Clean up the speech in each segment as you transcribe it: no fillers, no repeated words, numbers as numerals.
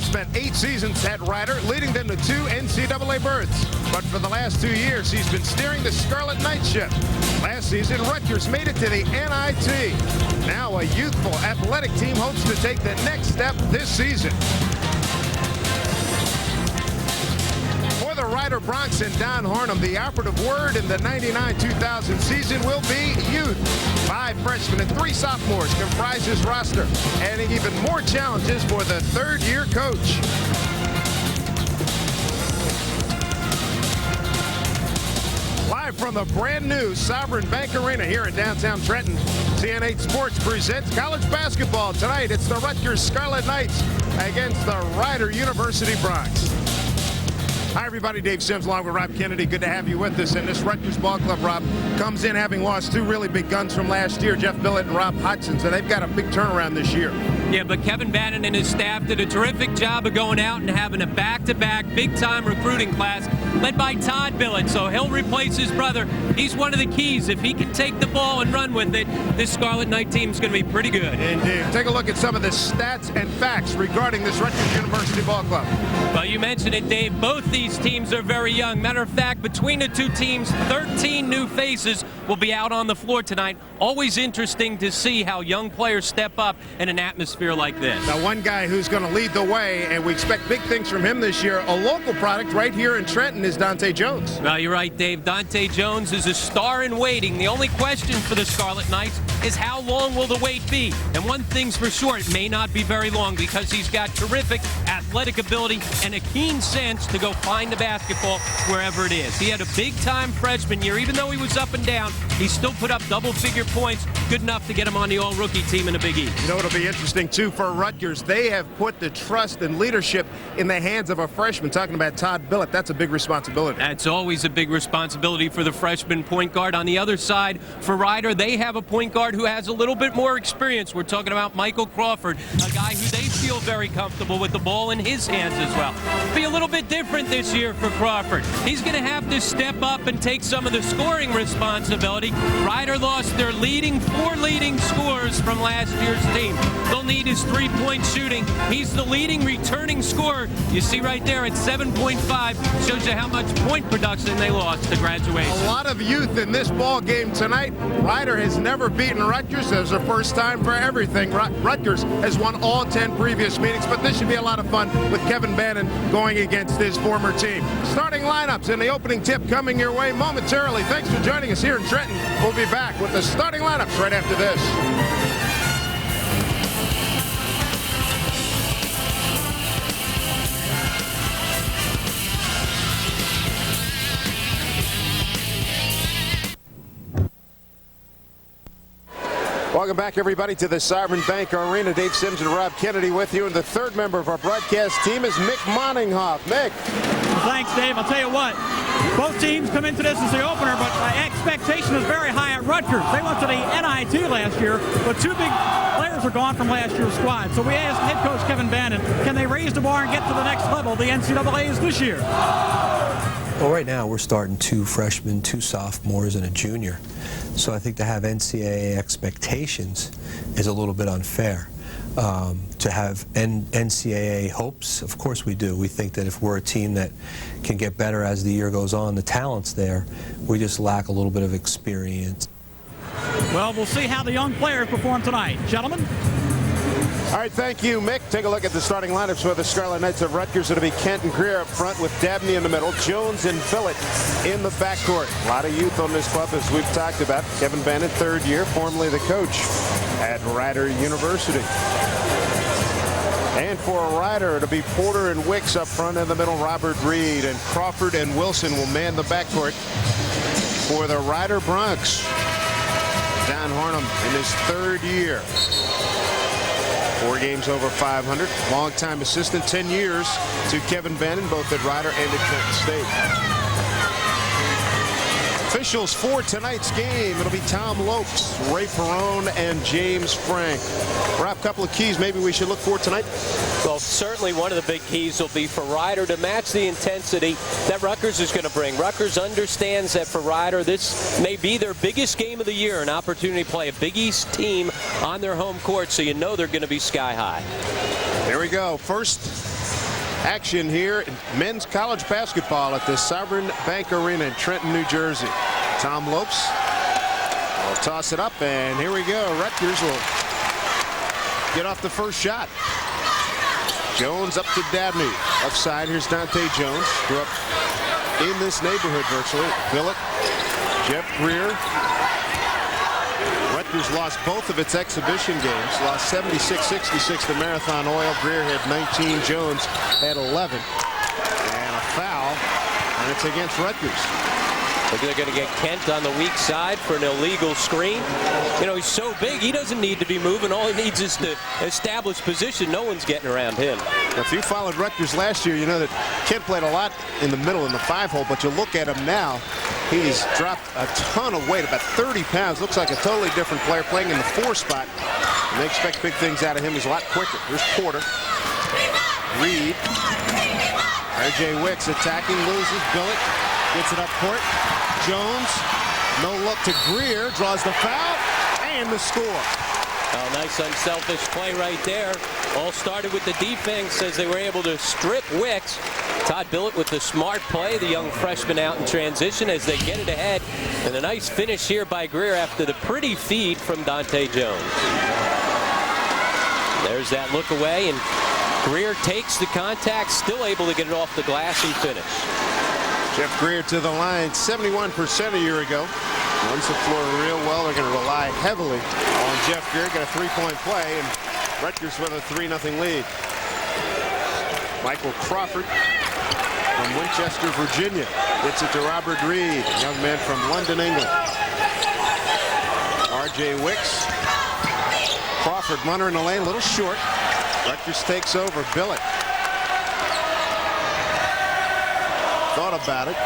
Spent 8 seasons at Rider, leading them to 2 NCAA berths. But for the last 2 years, he's been steering the Scarlet Knights ship. Last season, Rutgers made it to the NIT. Now a youthful, athletic team hopes to take the next step this season. For the Rider Bronx and Don Hornum, the operative word in the 99-2000 season will be youth. 5 freshmen and 3 sophomores comprise his roster, adding even more challenges for the third-year coach. Live from the brand-new Sovereign Bank Arena here in downtown Trenton, CN8 Sports presents college basketball. Tonight, it's the Rutgers Scarlet Knights against the Rider University Bronx. Hi, everybody. Dave Sims along with Rob Kennedy. Good to have you with us. And this Rutgers ball club, Rob, comes in having lost 2 really big guns from last year, Jeff Billet and Rob Hodgson. So they've got a big turnaround this year. Yeah, but Kevin Bannon and his staff did a terrific job of going out and having a back-to-back big-time recruiting class led by Todd Billet. So he'll replace his brother. He's one of the keys. If he can take the ball and run with it, this Scarlet Knight team is going to be pretty good. Indeed. Take a look at some of the stats and facts regarding this Rutgers University ball club. Well, you mentioned it, Dave. Both these teams are very young. Matter of fact, between the two teams, 13 new faces will be out on the floor tonight. Always interesting to see how young players step up in an atmosphere like this. Now, one guy who's going to lead the way, and we expect big things from him this year, a local product right here in Trenton, is Dante Jones. Well, you're right, Dave. Dante Jones is a star in waiting. The only question for the Scarlet Knights is how long will the wait be? And one thing's for sure, it may not be very long because he's got terrific athletic ability and a keen sense to go find the basketball wherever it is. He had a big-time freshman year. Even though he was up and down, he still put up double-figure points, good enough to get him on the all-rookie team in the Big East. You know, it'll be interesting, too, for Rutgers. They have put the trust and leadership in the hands of a freshman. Talking about Todd Billet, that's a big responsibility. That's always a big responsibility for the freshman point guard. On the other side, for Rider, they have a point guard who has a little bit more experience. We're talking about Michael Crawford, a guy who they feel very comfortable with the ball in his hands as well. Be a little bit different this year for Crawford. He's going to have to step up and take some of the scoring responsibility. Rider lost their 4 leading scorers from last year's team. They'll need his three-point shooting. He's the leading returning scorer. You see right there at 7.5. Shows you how much point production they lost to graduation. A lot of youth in this ball game tonight. Rider has never beaten Rutgers. It was the first time for everything. Rutgers has won all 10 previous meetings, but this should be a lot of fun with Kevin Bannon going against his former team. Starting lineups in the opening tip coming your way momentarily. Thanks for joining us here in Trenton. We'll be back with the starting lineups right after this. Welcome back, everybody, to the Sovereign Bank Arena. Dave Sims and Rob Kennedy with you. And the third member of our broadcast team is Mick Moninghoff. Mick. Well, thanks, Dave. I'll tell you what. Both teams come into this as the opener, but my expectation is very high at Rutgers. They went to the NIT last year, but 2 big players are gone from last year's squad. So we asked head coach Kevin Bannon, can they raise the bar and get to the next level the NCAA is this year? Well, right now we're starting 2 freshmen, 2 sophomores, and a junior. So I think to have NCAA expectations is a little bit unfair. To have NCAA hopes, of course we do. We think that if we're a team that can get better as the year goes on, the talent's there. We just lack a little bit of experience. Well, we'll see how the young players perform tonight. Gentlemen? All right, thank you, Mick. Take a look at the starting lineups for the Scarlet Knights of Rutgers. It'll be Kent and Greer up front with Dabney in the middle, Jones and Billet in the backcourt. A lot of youth on this club, as we've talked about. Kevin Bannon, 3rd year, formerly the coach at Rider University. And for a Rider, it'll be Porter and Wicks up front in the middle, Robert Reed, and Crawford and Wilson will man the backcourt for the Rider Bronx. Don Hornum in his 3rd year. 4 games over 500. Longtime assistant, 10 years to Kevin Bannon, both at Rider and at Trenton State. Officials for tonight's game, it'll be Tom Lopes, Ray Perrone, and James Frank. Rob, a couple of keys maybe we should look for tonight? Well, certainly one of the big keys will be for Ryder to match the intensity that Rutgers is going to bring. Rutgers understands that for Ryder, this may be their biggest game of the year, an opportunity to play a Big East team on their home court, so you know they're going to be sky high. Here we go. First action here in men's college basketball at the Sovereign Bank Arena in Trenton, New Jersey. Tom Lopes will toss it up, and here we go. Rutgers will get off the first shot. Jones up to Dabney. Left side, here's Dante Jones. Grew up in this neighborhood virtually. Billet, Jeff Greer. Rutgers lost both of its exhibition games. Lost 76-66 to Marathon Oil. Greer had 19. Jones had 11. And a foul. And it's against Rutgers. They're going to get Kent on the weak side for an illegal screen. You know, he's so big, he doesn't need to be moving. All he needs is to establish position. No one's getting around him. Now, if you followed Rutgers last year, you know that Kent played a lot in the middle in the 5-hole, but you look at him now, he's dropped a ton of weight, about 30 pounds. Looks like a totally different player playing in the 4 spot. And they expect big things out of him. He's a lot quicker. Here's Porter. Reed. R.J. Wicks attacking, loses. Billet gets it up court. Jones, no look to Greer, draws the foul, and the score. Oh, nice unselfish play right there. All started with the defense as they were able to strip Wicks. Todd Billet with the smart play, the young freshman out in transition as they get it ahead. And a nice finish here by Greer after the pretty feed from Dante Jones. There's that look away, and Greer takes the contact, still able to get it off the glass and finish. Jeff Greer to the line, 71% a year ago. Runs the floor real well. They're going to rely heavily on Jeff Greer. Got a 3-point play, and Rutgers with a 3-0 lead. Michael Crawford from Winchester, Virginia. Gets it to Robert Reed, a young man from London, England. R.J. Wicks. Crawford, runner in the lane, a little short. Rutgers takes over. Billet. Thought about it.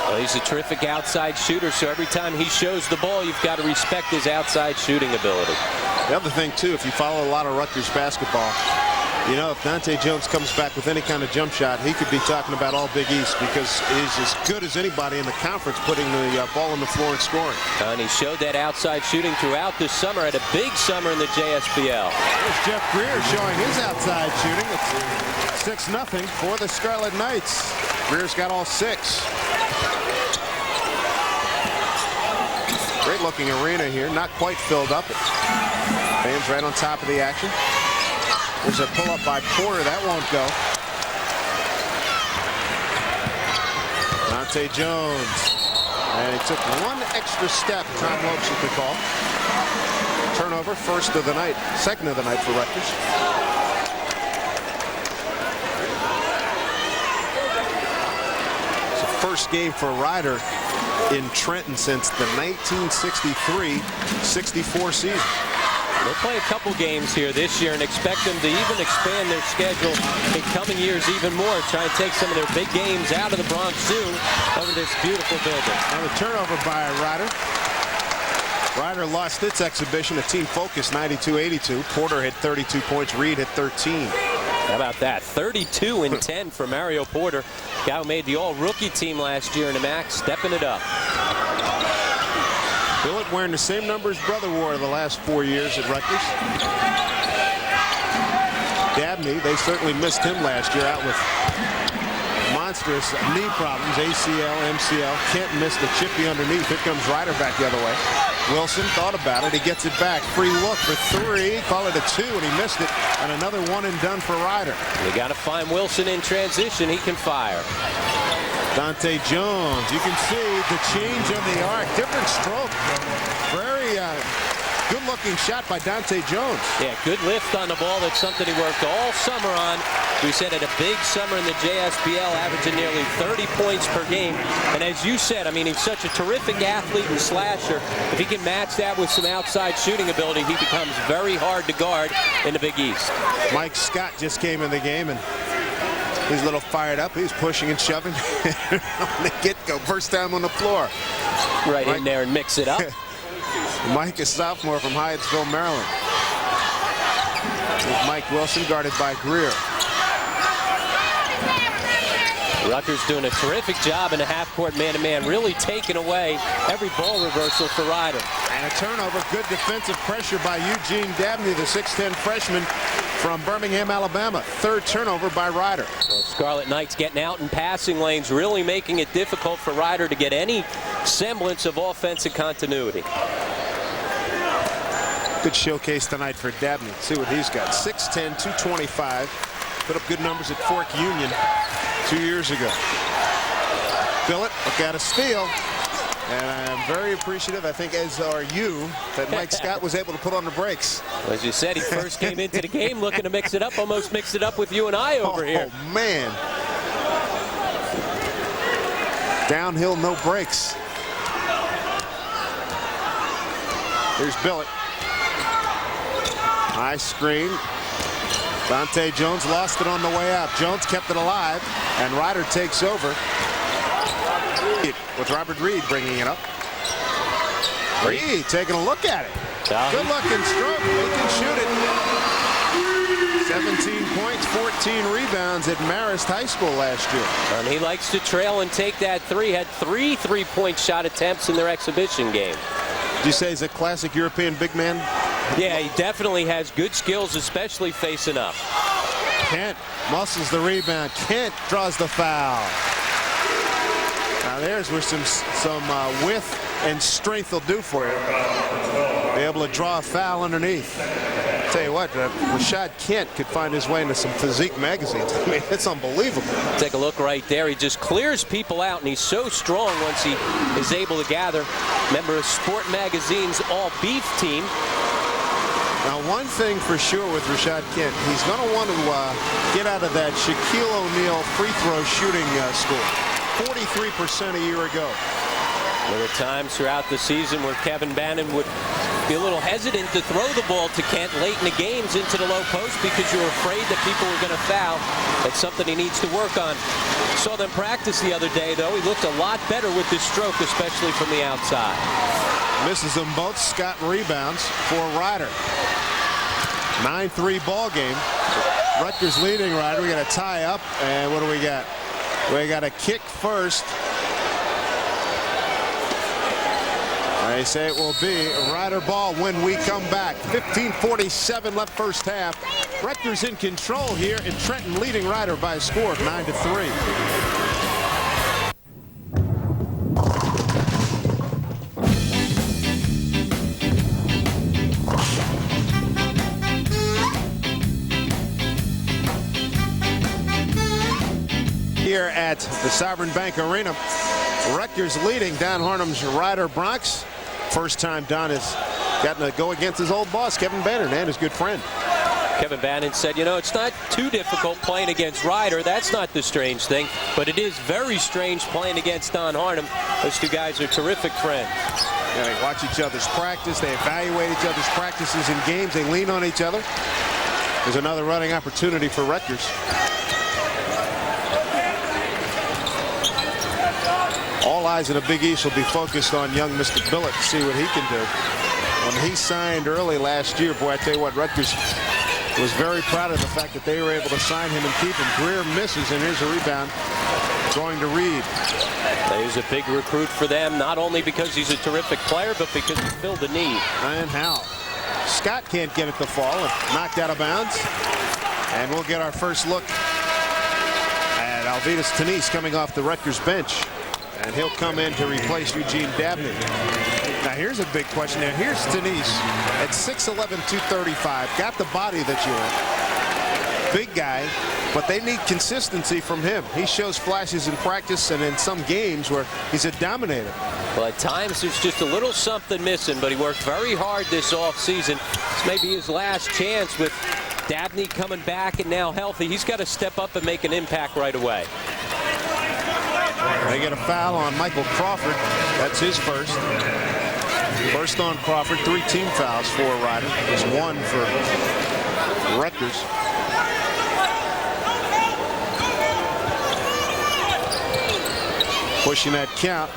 Well, he's a terrific outside shooter, so every time he shows the ball, you've got to respect his outside shooting ability. The other thing, too, if you follow a lot of Rutgers basketball, you know, if Dante Jones comes back with any kind of jump shot, he could be talking about all Big East because he's as good as anybody in the conference putting the ball on the floor and scoring. And he showed that outside shooting throughout this summer. Had a big summer in the JSBL. There's Jeff Greer showing his outside shooting. It's 6-0 for the Scarlet Knights. Greer's got all 6. Great looking arena here, not quite filled up. Fans right on top of the action. There's a pull-up by Porter. That won't go. Dante Jones. And he took one extra step. Tom Lopes with the call. Turnover, first of the night. Second of the night for Rutgers. It's the first game for Ryder in Trenton since the 1963-64 season. They'll play a couple games here this year and expect them to even expand their schedule in coming years even more. Try and take some of their big games out of the Bronx Zoo over this beautiful building. Now the turnover by Ryder. Ryder lost its exhibition, a team focus, 92-82. Porter had 32 points. Reed had 13. How about that? 32 and 10 for Mario Porter. Guy who made the all-rookie team last year in the MAC, stepping it up. Billet wearing the same number his brother wore the last 4 years at Rutgers. Dabney, they certainly missed him last year out with monstrous knee problems, ACL, MCL. Kent missed the chippy underneath. Here comes Ryder back the other way. Wilson thought about it. He gets it back. Free look for 3. Call it a 2, and he missed it. And another one and done for Ryder. You got to find Wilson in transition. He can fire. Dante Jones, you can see the change on the arc, different stroke. Very good-looking shot by Dante Jones. Yeah, good lift on the ball. That's something he worked all summer on. We said had a big summer in the JSBL, averaging nearly 30 points per game. And as you said, I mean, he's such a terrific athlete and slasher. If he can match that with some outside shooting ability, he becomes very hard to guard in the Big East. Mike Scott just came in the game, and He's a little fired up. He's pushing and shoving on the get-go. First time on the floor. Right in there and mix it up. Mike, a sophomore from Hyattsville, Maryland. With Mike Wilson guarded by Greer. Rutgers doing a terrific job in a half-court man-to-man, really taking away every ball reversal for Ryder. And a turnover. Good defensive pressure by Eugene Dabney, the 6'10 freshman from Birmingham, Alabama. Third turnover by Ryder. Well, Scarlet Knights getting out in passing lanes, really making it difficult for Ryder to get any semblance of offensive continuity. Good showcase tonight for Dabney. See what he's got. 6'10", 225. Put up good numbers at Fork Union 2 years ago. Billet, look at a steal. And I'm very appreciative, I think as are you, that Mike Scott was able to put on the brakes. Well, as you said, he first came into the game looking to mix it up, almost mixed it up with you and I over here. Oh, man. Downhill, no brakes. Here's Billet. High screen. Dante Jones lost it on the way out. Jones kept it alive, and Ryder takes over with Robert Reed bringing it up. Reed taking a look at it. Good looking stroke. He can shoot it. 17 points, 14 rebounds at Marist High School last year. And he likes to trail and take that three. Had 3 3-point shot attempts in their exhibition game. Did you say he's a classic European big man? Yeah, he definitely has good skills, especially facing up. Kent muscles the rebound. Kent draws the foul. Now there's where some width and strength will do for you. Be able to draw a foul underneath. Tell you what, Rashod Kent could find his way into some physique magazines. I mean, it's unbelievable. Take a look right there. He just clears people out, and he's so strong once he is able to gather. Member of Sport Magazine's all-beef team. Now, one thing for sure with Rashod Kent, he's going to want to get out of that Shaquille O'Neal free throw shooting score. 43% a year ago. There were times throughout the season where Kevin Bannon would be a little hesitant to throw the ball to Kent late in the games into the low post because you were afraid that people were going to foul. That's something he needs to work on. Saw them practice the other day, though. He looked a lot better with this stroke, especially from the outside. Misses them both. Scott rebounds for Ryder. 9-3 ball game. Rutgers leading Ryder. We got a tie up, and what do we got? We got a kick first. They say it will be a Ryder ball when we come back. 15:47 left first half. Rutgers in control here, and Trenton leading Ryder by a score of 9-3. Here at the Sovereign Bank Arena, Rutgers leading Don Harnum's Ryder Bronx. First time Don has gotten to go against his old boss, Kevin Bannon, and his good friend. Kevin Bannon said, you know, it's not too difficult playing against Ryder. That's not the strange thing, but it is very strange playing against Don Harnum. Those two guys are terrific friends. Yeah, they watch each other's practice. They evaluate each other's practices in games. They lean on each other. There's another running opportunity for Rutgers. All eyes in the Big East will be focused on young Mr. Billet to see what he can do. When he signed early last year, boy, I tell you what, Rutgers was very proud of the fact that they were able to sign him and keep him. Greer misses, and here's a rebound going to Reed. He's a big recruit for them, not only because he's a terrific player, but because he filled the need. Ryan Howell. Scott can't get it to fall, and knocked out of bounds. And we'll get our first look at Alvidas Tanis coming off the Rutgers bench. And he'll come in to replace Eugene Dabney. Now here's a big question. Now here's Tanis at 6'11", 235. Got the body that you want. Big guy, but they need consistency from him. He shows flashes in practice and in some games where he's a dominator. Well, at times there's just a little something missing, but he worked very hard this offseason. This may be his last chance with Dabney coming back and now healthy. He's got to step up and make an impact right away. They get a foul on Michael Crawford. That's his first. First on Crawford. 3 team fouls for Ryder. There's 1 for Rutgers. Pushing that count.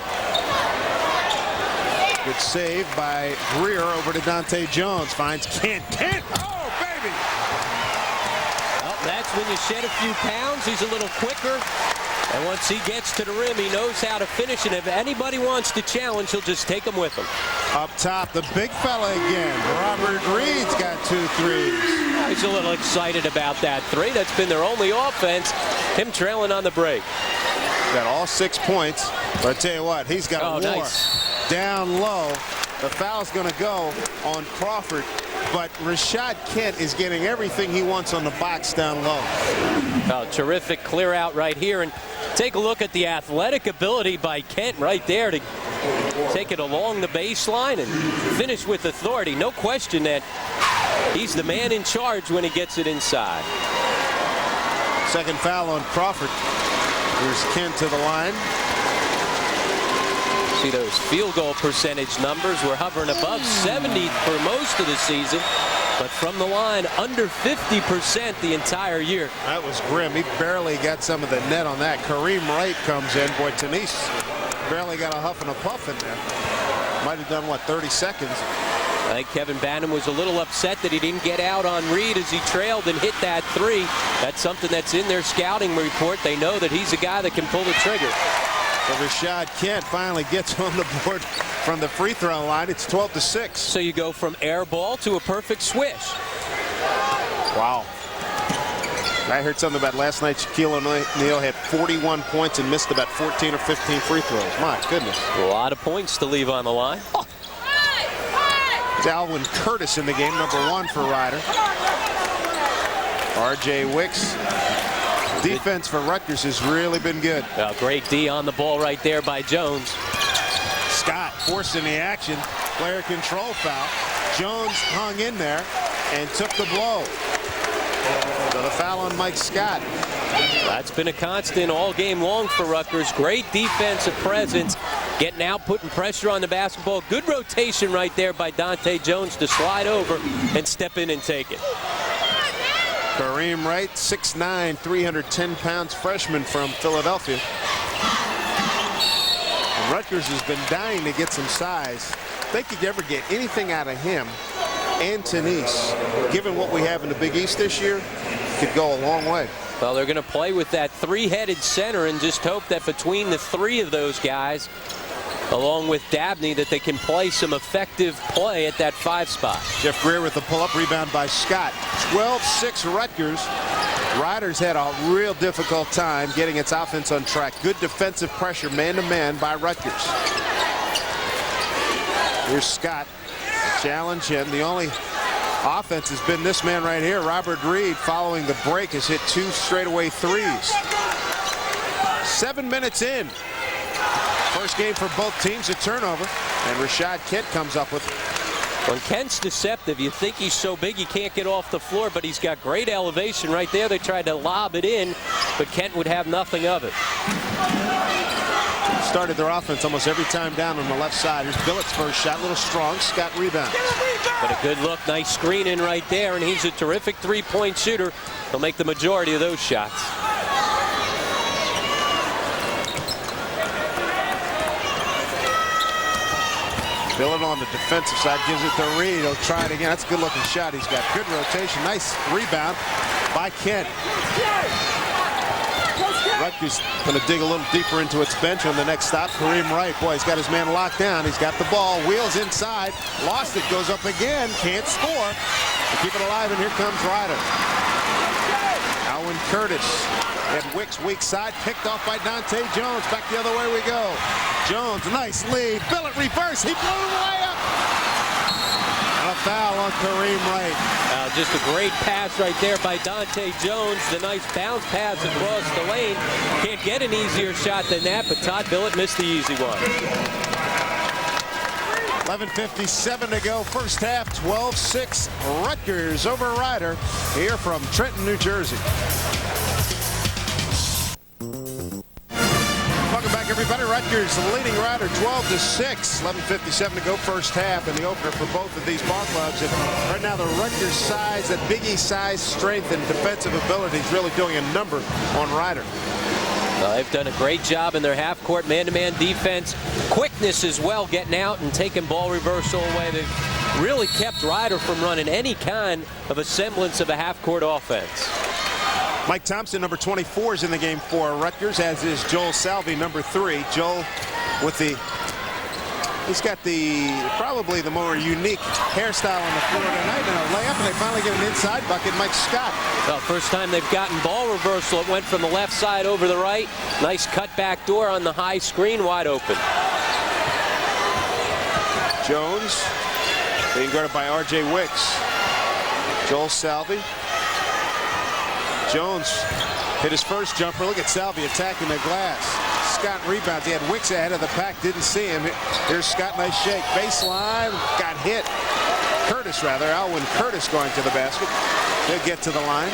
Good save by Greer over to Dante Jones. Finds Kent. Oh, baby! Well, that's when you shed a few pounds. He's a little quicker. And once he gets to the rim, he knows how to finish. And if anybody wants to challenge, he'll just take them with him. Up top, the big fella again. Robert Reed's got 2 threes. He's a little excited about that three. That's been their only offense. Him trailing on the break. Got all 6 points. But I tell you what, he's got a war. Nice. Down low. The foul's going to go on Crawford. But Rashod Kent is getting everything he wants on the box down low. Oh, terrific clear out right here. And take a look at the athletic ability by Kent right there to take it along the baseline and finish with authority. No question that he's the man in charge when he gets it inside. Second foul on Crawford. Here's Kent to the line. See those field goal percentage numbers. We're hovering above 70 for most of the season, but from the line under 50% the entire year. That was grim. He barely got some of the net on that. Kareem Wright comes in. Boy, Tenise barely got a huff and a puff in there. Might have done, what, 30 seconds. I think Kevin Banham was a little upset that he didn't get out on Reed as he trailed and hit that three. That's something that's in their scouting report. They know that he's a guy that can pull the trigger. So Rashod Kent finally gets on the board from the free throw line. It's 12-6. So you go from air ball to a perfect swish. Wow. I heard something about last night. Shaquille O'Neal had 41 points and missed about 14 or 15 free throws. My goodness. A lot of points to leave on the line. Oh. It's Alwyn Curtis in the game, #1 for Ryder. R.J. Wicks. Defense for Rutgers has really been good. Great D on the ball right there by Jones. Scott forcing the action. Player control foul. Jones hung in there and took the blow. So the foul on Mike Scott. That's been a constant all game long for Rutgers. Great defensive presence. Getting out, putting pressure on the basketball. Good rotation right there by Dante Jones to slide over and step in and take it. Kareem Wright, 6'9", 310 pounds freshman from Philadelphia. And Rutgers has been dying to get some size. If they could ever get anything out of him and Tenise, given what we have in the Big East this year, could go a long way. Well, they're going to play with that three-headed center and just hope that between the three of those guys, along with Dabney, that they can play some effective play at that 5 spot. Jeff Greer with the pull-up, rebound by Scott. 12-6 Rutgers. Riders had a real difficult time getting its offense on track. Good defensive pressure, man-to-man by Rutgers. Here's Scott. Challenge him. The only offense has been this man right here. Robert Reed, following the break, has hit 2 straightaway threes. 7 minutes in. First game for both teams, a turnover, and Rashod Kent comes up with. When Kent's deceptive, you think he's so big he can't get off the floor, but he's got great elevation right there. They tried to lob it in, but Kent would have nothing of it. Started their offense almost every time down on the left side. Here's Billet's first shot, a little strong. Scott rebounds. But a good look, nice screen in right there, and he's a terrific three-point shooter. He'll make the majority of those shots. Billet on the defensive side, gives it to Reed. He'll try it again. That's a good-looking shot. He's got good rotation. Nice rebound by Kent. Rutgers going to dig a little deeper into its bench on the next stop. Kareem Wright, boy, he's got his man locked down. He's got the ball, wheels inside, lost it, goes up again, can't score. They keep it alive, and here comes Ryder. Alwyn Curtis and Wicks weak side, picked off by Dante Jones. Back the other way we go. Jones, nice lead. Billet reverse. He blew the layup. And a foul on Kareem Wright. Just a great pass right there by Dante Jones. The nice bounce pass across the lane. Can't get an easier shot than that, but Todd Billet missed the easy one. 11:57 to go. First half, 12-6. Rutgers over Ryder here from Trenton, New Jersey. Welcome back, everybody. Rutgers leading Ryder 12-6. 11:57 to go, first half, and the opener for both of these ball clubs. And right now, the Rutgers size, that Big East size, strength, and defensive ability is really doing a number on Ryder. They've done a great job in their half-court man-to-man defense. Quickness as well, getting out and taking ball reversal away. They've really kept Ryder from running any kind of a semblance of a half-court offense. Mike Thompson, number 24, is in the game for Rutgers, as is Joel Salvi, number 3. Joel with he's got probably the more unique hairstyle on the floor tonight, and a layup, and they finally get an inside bucket. Mike Scott. Well, first time they've gotten ball reversal. It went from the left side over the right. Nice cut back door on the high screen, wide open. Jones being guarded by R.J. Wicks. Joel Salvi. Jones hit his first jumper. Look at Salvi attacking the glass. Scott rebounds. He had Wicks ahead of the pack. Didn't see him. Here's Scott. Nice shake. Baseline. Got hit. Curtis, rather. Alwyn Curtis going to the basket. He'll get to the line.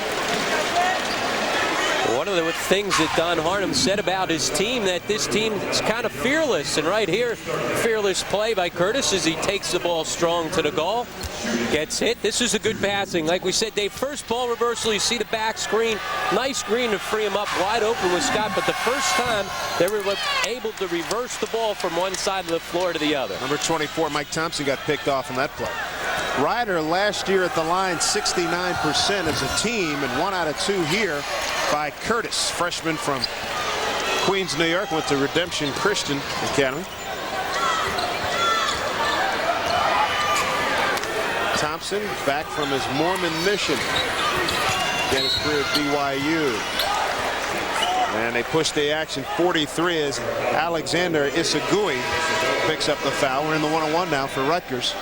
One of the things that Don Harnum said about his team, that this team is kind of fearless. And right here, fearless play by Curtis as he takes the ball strong to the goal. Gets hit. This is a good passing. Like we said, Dave, first ball reversal, you see the back screen. Nice screen to free him up wide open with Scott. But the first time, they were able to reverse the ball from one side of the floor to the other. Number 24, Mike Thompson, got picked off on that play. Ryder last year at the line 69% as a team, and 1 out of 2 here by Curtis, freshman from Queens, New York, went to Redemption Christian Academy. Thompson back from his Mormon mission. Again, his career at BYU. And they push the action. 43 as Alexander Isagui picks up the foul. We're in the 1-on-1 now for Rutgers.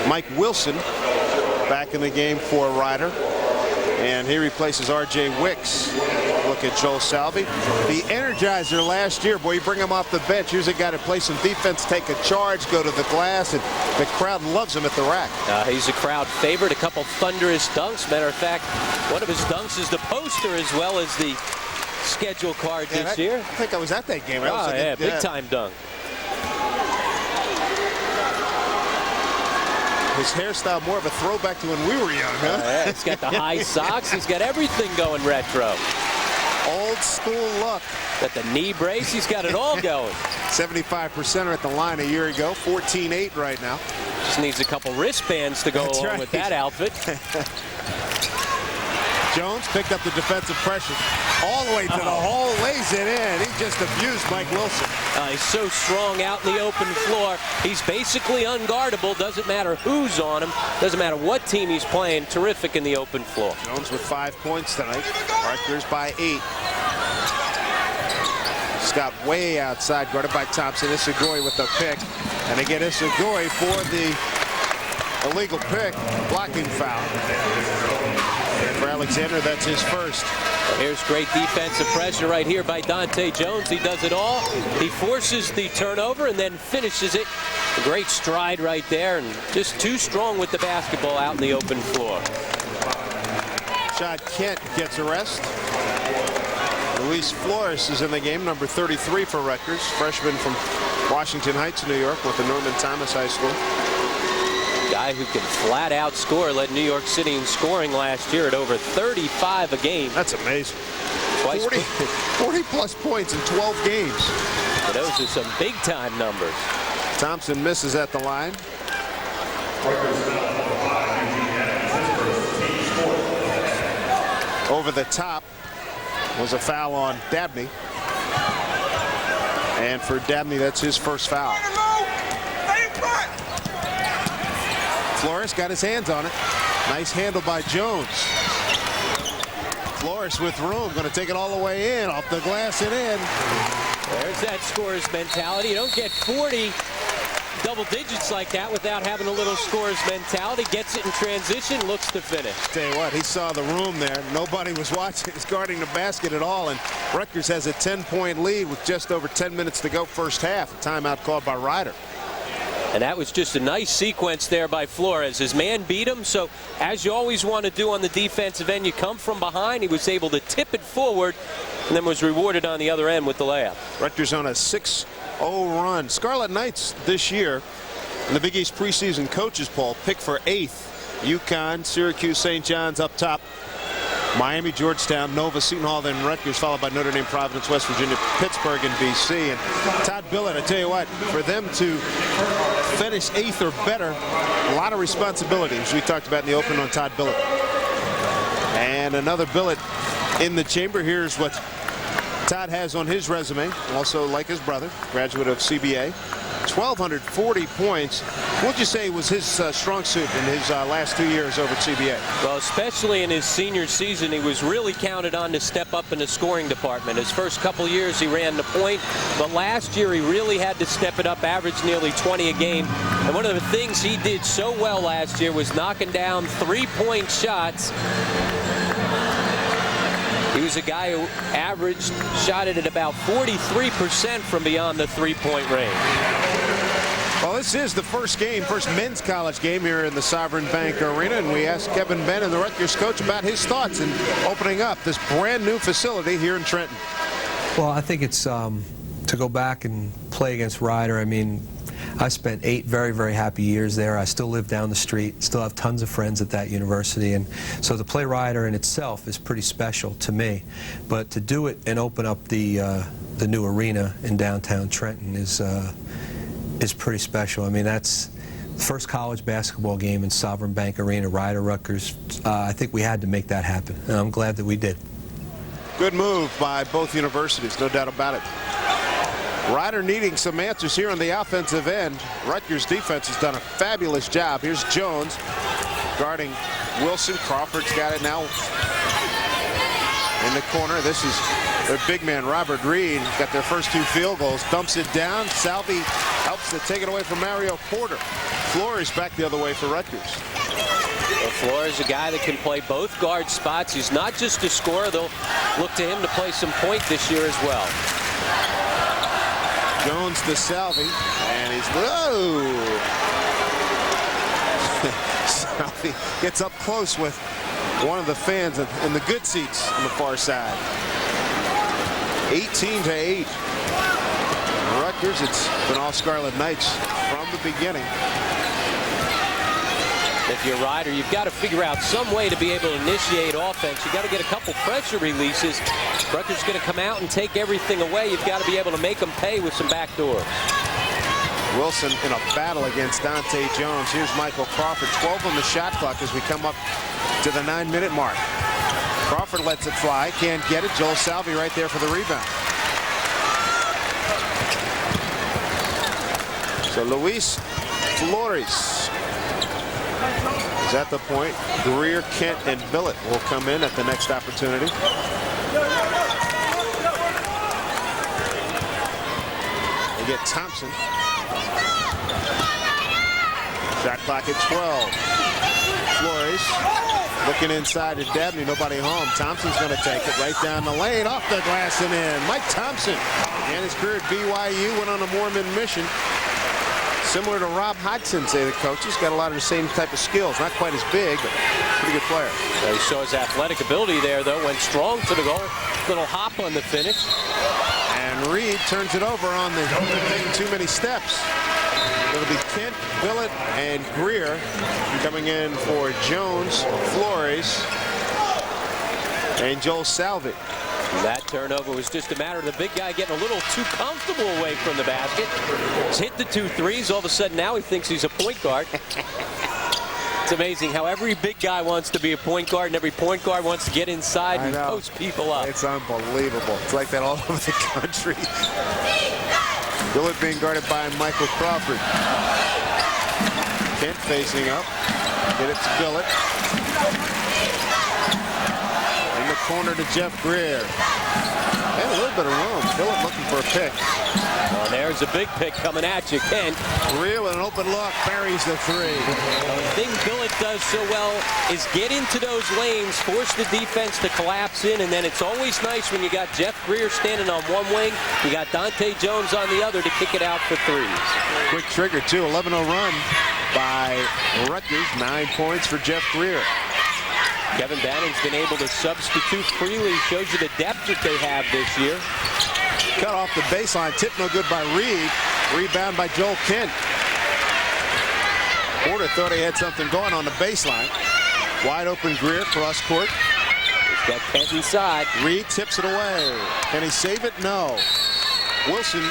Mike Wilson back in the game for Ryder. And he replaces R.J. Wicks. Look at Joel Salvi. The Energizer last year, boy, you bring him off the bench. Here's a guy to play some defense, take a charge, go to the glass, and the crowd loves him at the rack. He's a crowd favorite. A couple thunderous dunks. Matter of fact, one of his dunks is the poster as well as the schedule card this year. I think I was at that game. Big time dunk. His hairstyle more of a throwback to when we were young, huh? Yeah, he's got the high socks. He's got everything going retro. Old school look. Got the knee brace. He's got it all going. 75% are at the line a year ago. 14-8 right now. Just needs a couple wristbands to go along with that outfit. Jones picked up the defensive pressure all the way to the hole, lays it in. He just abused Mike Wilson. He's so strong out in the open floor. He's basically unguardable. Doesn't matter who's on him. Doesn't matter what team he's playing. Terrific in the open floor. Jones with 5 points tonight. Rutgers by 8. Scott way outside, guarded by Thompson. Isagui with the pick. And they get Isagui for the illegal pick. Blocking foul. For Alexander, that's his first. Here's great defensive pressure right here by Dante Jones. He does it all. He forces the turnover and then finishes it. A great stride right there, and just too strong with the basketball out in the open floor. Rashod Kent gets a rest. Luis Flores is in the game, number 33 for Rutgers, freshman from Washington Heights, New York, with the Norman Thomas High School. Guy who can flat out score, led New York City in scoring last year at over 35 a game. That's amazing. 40 plus points in 12 games. But those are some big time numbers. Thompson misses at the line. Over the top was a foul on Dabney. And for Dabney, that's his first foul. Flores got his hands on it. Nice handle by Jones. Flores with room, going to take it all the way in, off the glass and in. There's that scorer's mentality. You don't get 40 double digits like that without having a little scorer's mentality. Gets it in transition, looks to finish. Tell you what, he saw the room there. Nobody was watching. He's guarding the basket at all, and Rutgers has a 10-point lead with just over 10 minutes to go first half. A timeout called by Ryder. And that was just a nice sequence there by Flores. His man beat him, so as you always want to do on the defensive end, you come from behind. He was able to tip it forward and then was rewarded on the other end with the layup. Rutgers on a 6-0 run. Scarlet Knights this year in the Big East preseason coaches poll picked for 8th. UConn, Syracuse, St. John's up top. Miami, Georgetown, Nova, Seton Hall, then Rutgers, followed by Notre Dame, Providence, West Virginia, Pittsburgh, and BC. And Todd Billet, I tell you what, for them to finish 8th or better, a lot of responsibility, as we talked about in the opening on Todd Billet. And another Billet in the chamber. Here's what Todd has on his resume, also like his brother, graduate of CBA. 1,240 points. What would you say was his strong suit in his last 2 years over at CBA? Well, especially in his senior season, he was really counted on to step up in the scoring department. His first couple years, he ran the point, but last year he really had to step it up, averaged nearly 20 a game. And one of the things he did so well last year was knocking down three-point shots. He was a guy who averaged, shot it at about 43% from beyond the three-point range. Well, this is the first men's college game here in the Sovereign Bank Arena, and we asked Kevin Benn, the Rutgers coach, about his thoughts in opening up this brand new facility here in Trenton. Well, I think it's to go back and play against Rider. I mean, I spent 8 very, very happy years there. I still live down the street, still have tons of friends at that university, and so to play Rider in itself is pretty special to me. But to do it and open up the new arena in downtown Trenton is pretty special. I mean, that's the first college basketball game in Sovereign Bank Arena, Rider, Rutgers. I think we had to make that happen, and I'm glad that we did. Good move by both universities, no doubt about it. Rider needing some answers here on the offensive end. Rutgers defense has done a fabulous job. Here's Jones guarding Wilson. Crawford's got it now in the corner. This is their big man, Robert Reed. Got their first 2 field goals. Dumps it down. Salvi helps to take it away from Mario Porter. Flores back the other way for Rutgers. Well, Flores is a guy that can play both guard spots. He's not just a scorer. They'll look to him to play some point this year as well. Jones to Salvi, and he's low. Salvi gets up close with one of the fans in the good seats on the far side. 18-8. Rutgers, it's been all Scarlet Knights from the beginning. If you're Rider, you've got to figure out some way to be able to initiate offense. You've got to get a couple pressure releases. Rutgers is going to come out and take everything away. You've got to be able to make them pay with some back doors. Wilson in a battle against Dante Jones. Here's Michael Crawford. 12 on the shot clock as we come up to the 9-minute mark. Crawford lets it fly. Can't get it. Joel Salvi right there for the rebound. So Luis Flores is at the point. Greer, Kent, and Billet will come in at the next opportunity. They get Thompson. Shot clock at 12. Flores looking inside to Dabney. Nobody home. Thompson's going to take it right down the lane, off the glass and in. Mike Thompson, and his career at BYU, went on a Mormon mission. Similar to Rob Hodgson, say the coach. He's got a lot of the same type of skills. Not quite as big, but pretty good player. He shows athletic ability there, though. Went strong to the goal. Little hop on the finish. And Reed turns it over on the taking too many steps. It'll be Kent, Billet, and Greer coming in for Jones, Flores, and Joel Salvi. That turnover was just a matter of the big guy getting a little too comfortable away from the basket. He's hit the 2 threes. All of a sudden now he thinks he's a point guard. It's amazing how every big guy wants to be a point guard and every point guard wants to get inside and post people up. It's unbelievable. It's like that all over the country. Billet being guarded by Michael Crawford. Kent facing up. Get it to Billet. Corner to Jeff Greer. And a little bit of room. Billet looking for a pick. Well, there's a big pick coming at you, Kent. Greer with an open look, buries the 3. The thing Billet does so well is get into those lanes, force the defense to collapse in, and then it's always nice when you got Jeff Greer standing on one wing, you got Dante Jones on the other to kick it out for 3s. Quick trigger, too. 11-0 run by Rutgers. 9 points for Jeff Greer. Kevin Bannon's been able to substitute freely. Shows you the depth that they have this year. Cut off the baseline. Tip no good by Reed. Rebound by Joel Kent. Porter thought he had something going on the baseline. Wide open Greer, cross court. Got Kent inside. Reed tips it away. Can he save it? No. Wilson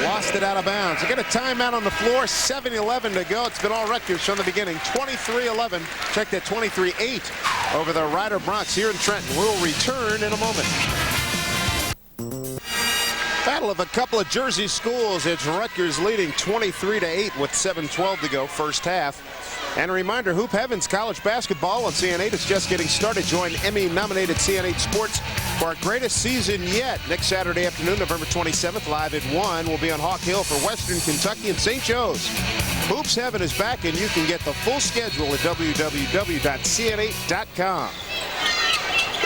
lost it out of bounds. They get a timeout on the floor. 7:11 to go. It's been all Rutgers from the beginning. 23-11. Check that 23-8 over the Rider Bronx here in Trenton. We'll return in a moment. Battle of a couple of Jersey schools. It's Rutgers leading 23-8 with 7:12 to go first half. And a reminder, Hoop Heavens College Basketball on CN8 is just getting started. Join Emmy-nominated CN8 Sports for our greatest season yet. Next Saturday afternoon, November 27th, live at 1. We'll be on Hawk Hill for Western Kentucky and St. Joe's. Hoops Heaven is back, and you can get the full schedule at www.cn8.com.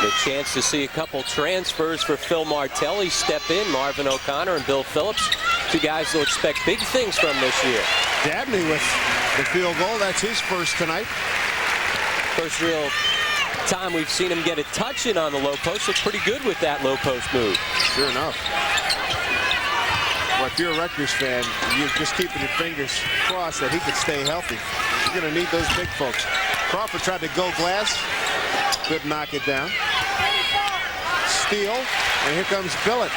A chance to see a couple transfers for Phil Martelli step in. Marvin O'Connor and Bill Phillips. Two guys who'll expect big things from this year. Dabney with the field goal. That's his first tonight. First real time we've seen him get a touch in on the low post. Looks pretty good with that low post move. Sure enough. Well, if you're a Rutgers fan, you're just keeping your fingers crossed that he could stay healthy. You're going to need those big folks. Crawford tried to go glass. Couldn't knock it down. Steal. And here comes Billet.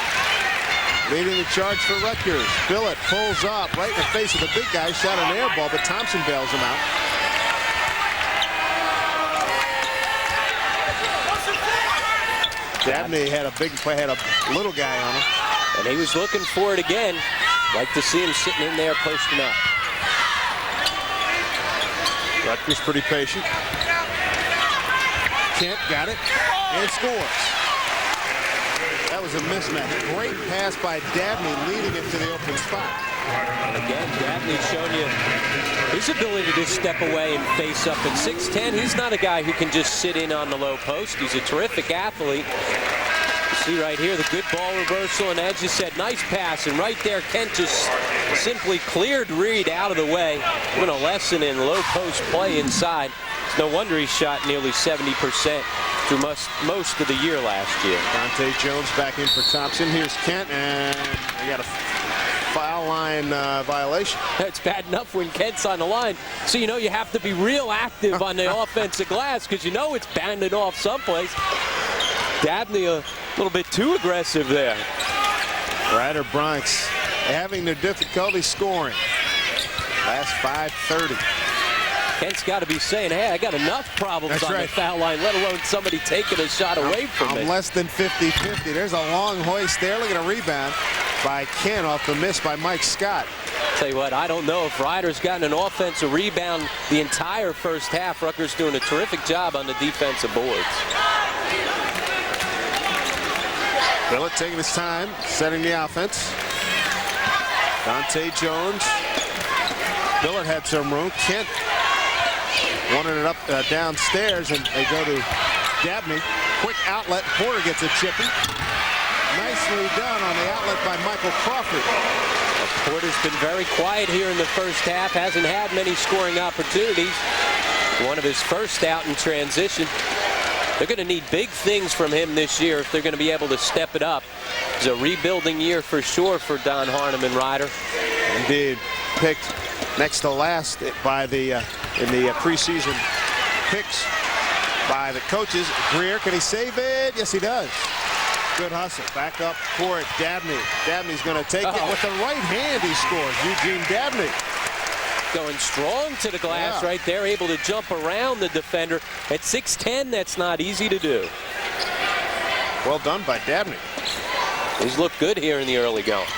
Leading the charge for Rutgers. Billet pulls up right in the face of the big guy. Shot an air ball, but Thompson bails him out. Dabney had a big play, had a little guy on him. And he was looking for it again. Like to see him sitting in there posting up. Rutgers pretty patient. Kent got it and scores. That was a mismatch. Great pass by Dabney leading it to the open spot. Again, Dabney's shown you his ability to step away and face up. At 6'10", he's not a guy who can just sit in on the low post. He's a terrific athlete. You see right here the good ball reversal, and as you said, nice pass. And right there, Kent just simply cleared Reed out of the way. Given a lesson in low post play inside. It's no wonder he shot nearly 70% through most of the year last year. Dante Jones back in for Thompson. Here's Kent, and they got a foul line violation. That's bad enough when Kent's on the line. So you know you have to be real active on the offensive glass because you know it's banded off someplace. Dabney a little bit too aggressive there. Rider Bronx having their difficulty scoring. Last 5:30. Kent's got to be saying, hey, I got enough problems on the foul line, let alone somebody taking a shot away from me. I'm less than 50-50. There's a long hoist there. Look at a rebound by Kent off the miss by Mike Scott. Tell you what, I don't know if Ryder's gotten an offensive rebound the entire first half. Rutgers doing a terrific job on the defensive boards. Billet taking his time, setting the offense. Dante Jones. Billet had some room. Kent wanted it up downstairs, and they go to Dabney. Quick outlet. Porter gets a chipping. Nicely done on the outlet by Michael Crawford. Porter's been very quiet here in the first half. Hasn't had many scoring opportunities. One of his first out in transition. They're going to need big things from him this year if they're going to be able to step it up. It's a rebuilding year for sure for Don Harnum and Rider. Indeed. Picked next to last by the in the preseason picks by the coaches. Greer, can he save it? Yes, he does. Good hustle. Back up for it. Dabney. Dabney's going to take it. With the right hand, he scores. Eugene Dabney. Going strong to the glass right there, able to jump around the defender. At 6'10", that's not easy to do. Well done by Dabney. He's looked good here in the early going.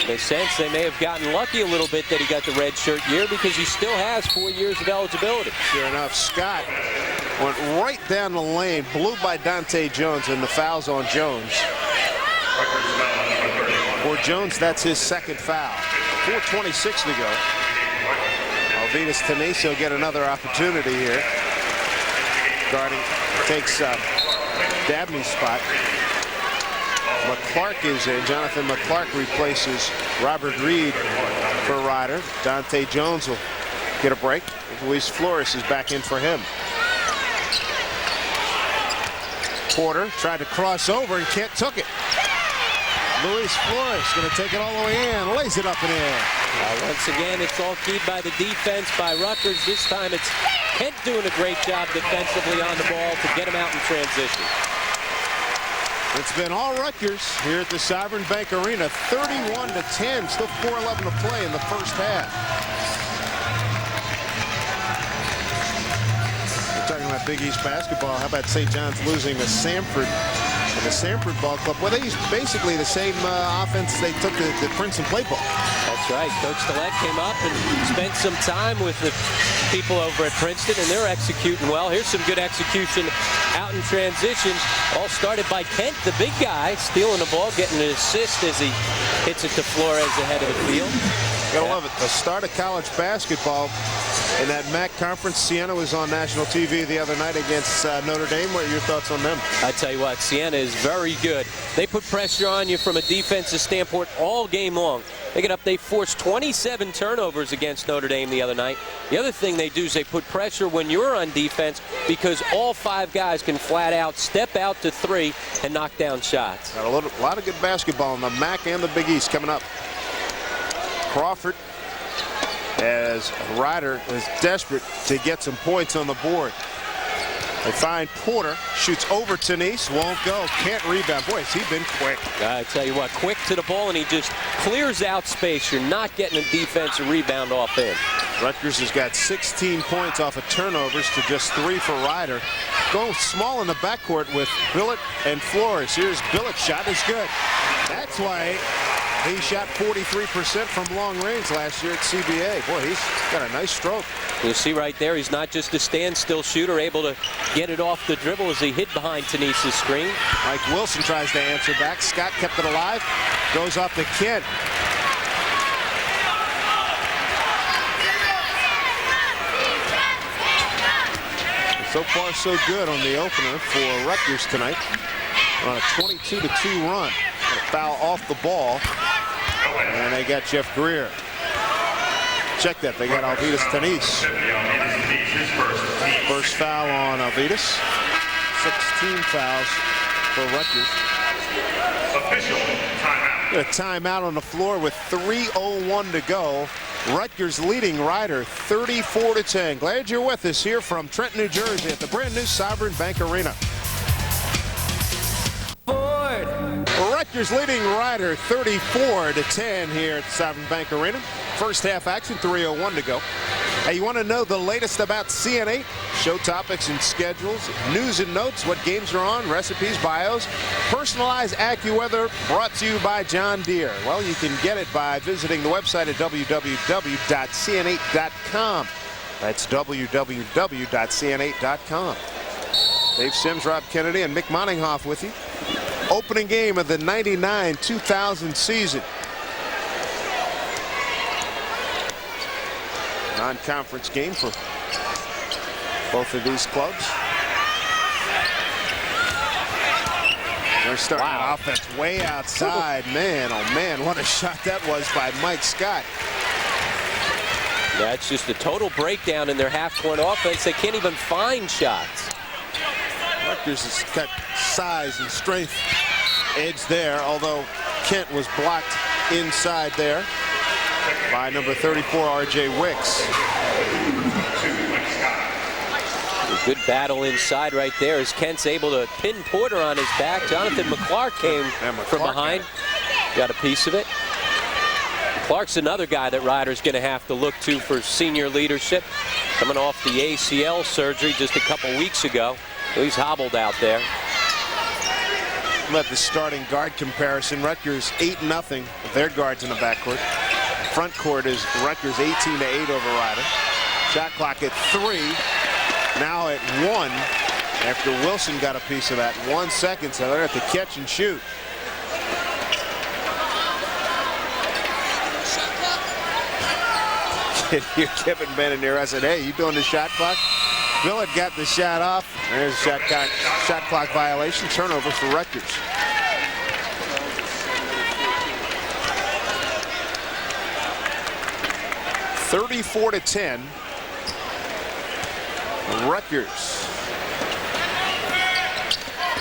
In a sense, they may have gotten lucky a little bit that he got the red shirt year because he still has 4 years of eligibility. Sure enough, Scott went right down the lane, blew by Dante Jones, and the foul's on Jones. For Jones, that's his second foul. 4:26 to go. Alvidas Tenesi will get another opportunity here. Guarding takes Dabney's spot. McClark is in. Jonathan McClark replaces Robert Reed for Rider. Dante Jones will get a break. Luis Flores is back in for him. Porter tried to cross over and Kent took it. Luis Flores going to take it all the way in, lays it up in the air. Once again, it's all keyed by the defense by Rutgers. This time it's Kent doing a great job defensively on the ball to get him out in transition. It's been all Rutgers here at the Sovereign Bank Arena, 31-10, still 4:11 to play in the first half. We're talking about Big East basketball. How about St. John's losing to Samford and the Samford Ball Club? Well, they used basically the same offense they took to Princeton play ball. That's right. Coach Billet came up and spent some time with the people over at Princeton, and they're executing well. Here's some good execution out in transition. All started by Kent, the big guy, stealing the ball, getting an assist as he hits it to Flores ahead of the field. Gotta love it. The start of college basketball in that MAC conference. Siena was on national TV the other night against Notre Dame. What are your thoughts on them? I tell you what, Siena is very good. They put pressure on you from a defensive standpoint all game long. They forced 27 turnovers against Notre Dame the other night. The other thing they do is they put pressure when you're on defense because all 5 guys can flat out step out to 3 and knock down shots. Got a lot of good basketball in the MAC and the Big East coming up. Crawford, as Ryder is desperate to get some points on the board. They find Porter, shoots over Tenise, won't go. Can't rebound. Boy, has he been quick. I tell you what, quick to the ball, and he just clears out space. You're not getting a defensive rebound off him. Rutgers has got 16 points off of turnovers to just 3 for Ryder. Going small in the backcourt with Billet and Flores. Here's Billet's shot is good. That's why he shot 43% from long range last year at CBA. Boy, he's got a nice stroke. You'll see right there, he's not just a standstill shooter, able to get it off the dribble as he hid behind Tenise's screen. Mike Wilson tries to answer back. Scott kept it alive. Goes off to Kent. So far, so good on the opener for Rutgers tonight. On a 22-2 run. A foul off the ball. And they got Jeff Greer. Check that. They got Alvidas Tenise. First foul on Alvidas. 16 fouls for Rutgers. Official timeout. A timeout on the floor with 3:01 to go. Rutgers leading Ryder 34-10. Glad you're with us here from Trenton, New Jersey at the brand new Sovereign Bank Arena. Rutgers leading Ryder 34-10 here at the Sovereign Bank Arena. First half action, 3:01 to go. Hey, you want to know the latest about CN8? Show topics and schedules, news and notes, what games are on, recipes, bios, personalized AccuWeather brought to you by John Deere. Well, you can get it by visiting the website at www.cn8.com. That's www.cn8.com. Dave Sims, Rob Kennedy, and Mick Moninghoff with you. Opening game of the 99-2000 season. Non-conference game for both of these clubs. They're starting an offense way outside. Man, oh man, what a shot that was by Mike Scott. That's just a total breakdown in their half-court offense. They can't even find shots. Rutgers has got size and strength edge there, although Kent was blocked inside there by number 34, R.J. Wicks. A good battle inside right there as Kent's able to pin Porter on his back. Jonathan McClark came from behind, got a piece of it. Clark's another guy that Ryder's going to have to look to for senior leadership. Coming off the ACL surgery just a couple weeks ago. He's hobbled out there. Let the starting guard comparison. Rutgers 8-0 with their guards in the backcourt. Front court is Rutgers 18-8 over Ryder. Shot clock at 3. Now at 1 after Wilson got a piece of that. 1 second, so they're at the catch and shoot. Here, Kevin Bennett near. I said, hey, you doing the shot clock? Billet got the shot off. There's a shot clock violation. Turnover for Rutgers. (34-10). Rutgers.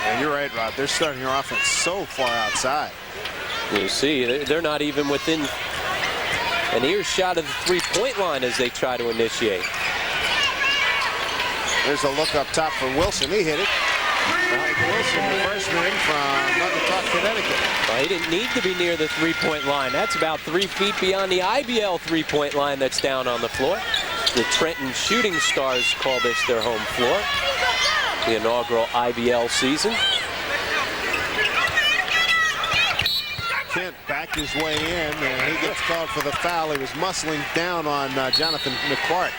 And you're right, Rob. They're starting your offense so far outside. You see, they're not even within an earshot of the three-point line as they try to initiate. There's a look up top for Wilson. He hit it. Mike Wilson, the freshman from Rutgers, Connecticut. Well, he didn't need to be near the three-point line. That's about 3 feet beyond the IBL three-point line that's down on the floor. The Trenton Shooting Stars call this their home floor. The inaugural IBL season. Kent backed his way in, and he gets called for the foul. He was muscling down on Jonathan McClark.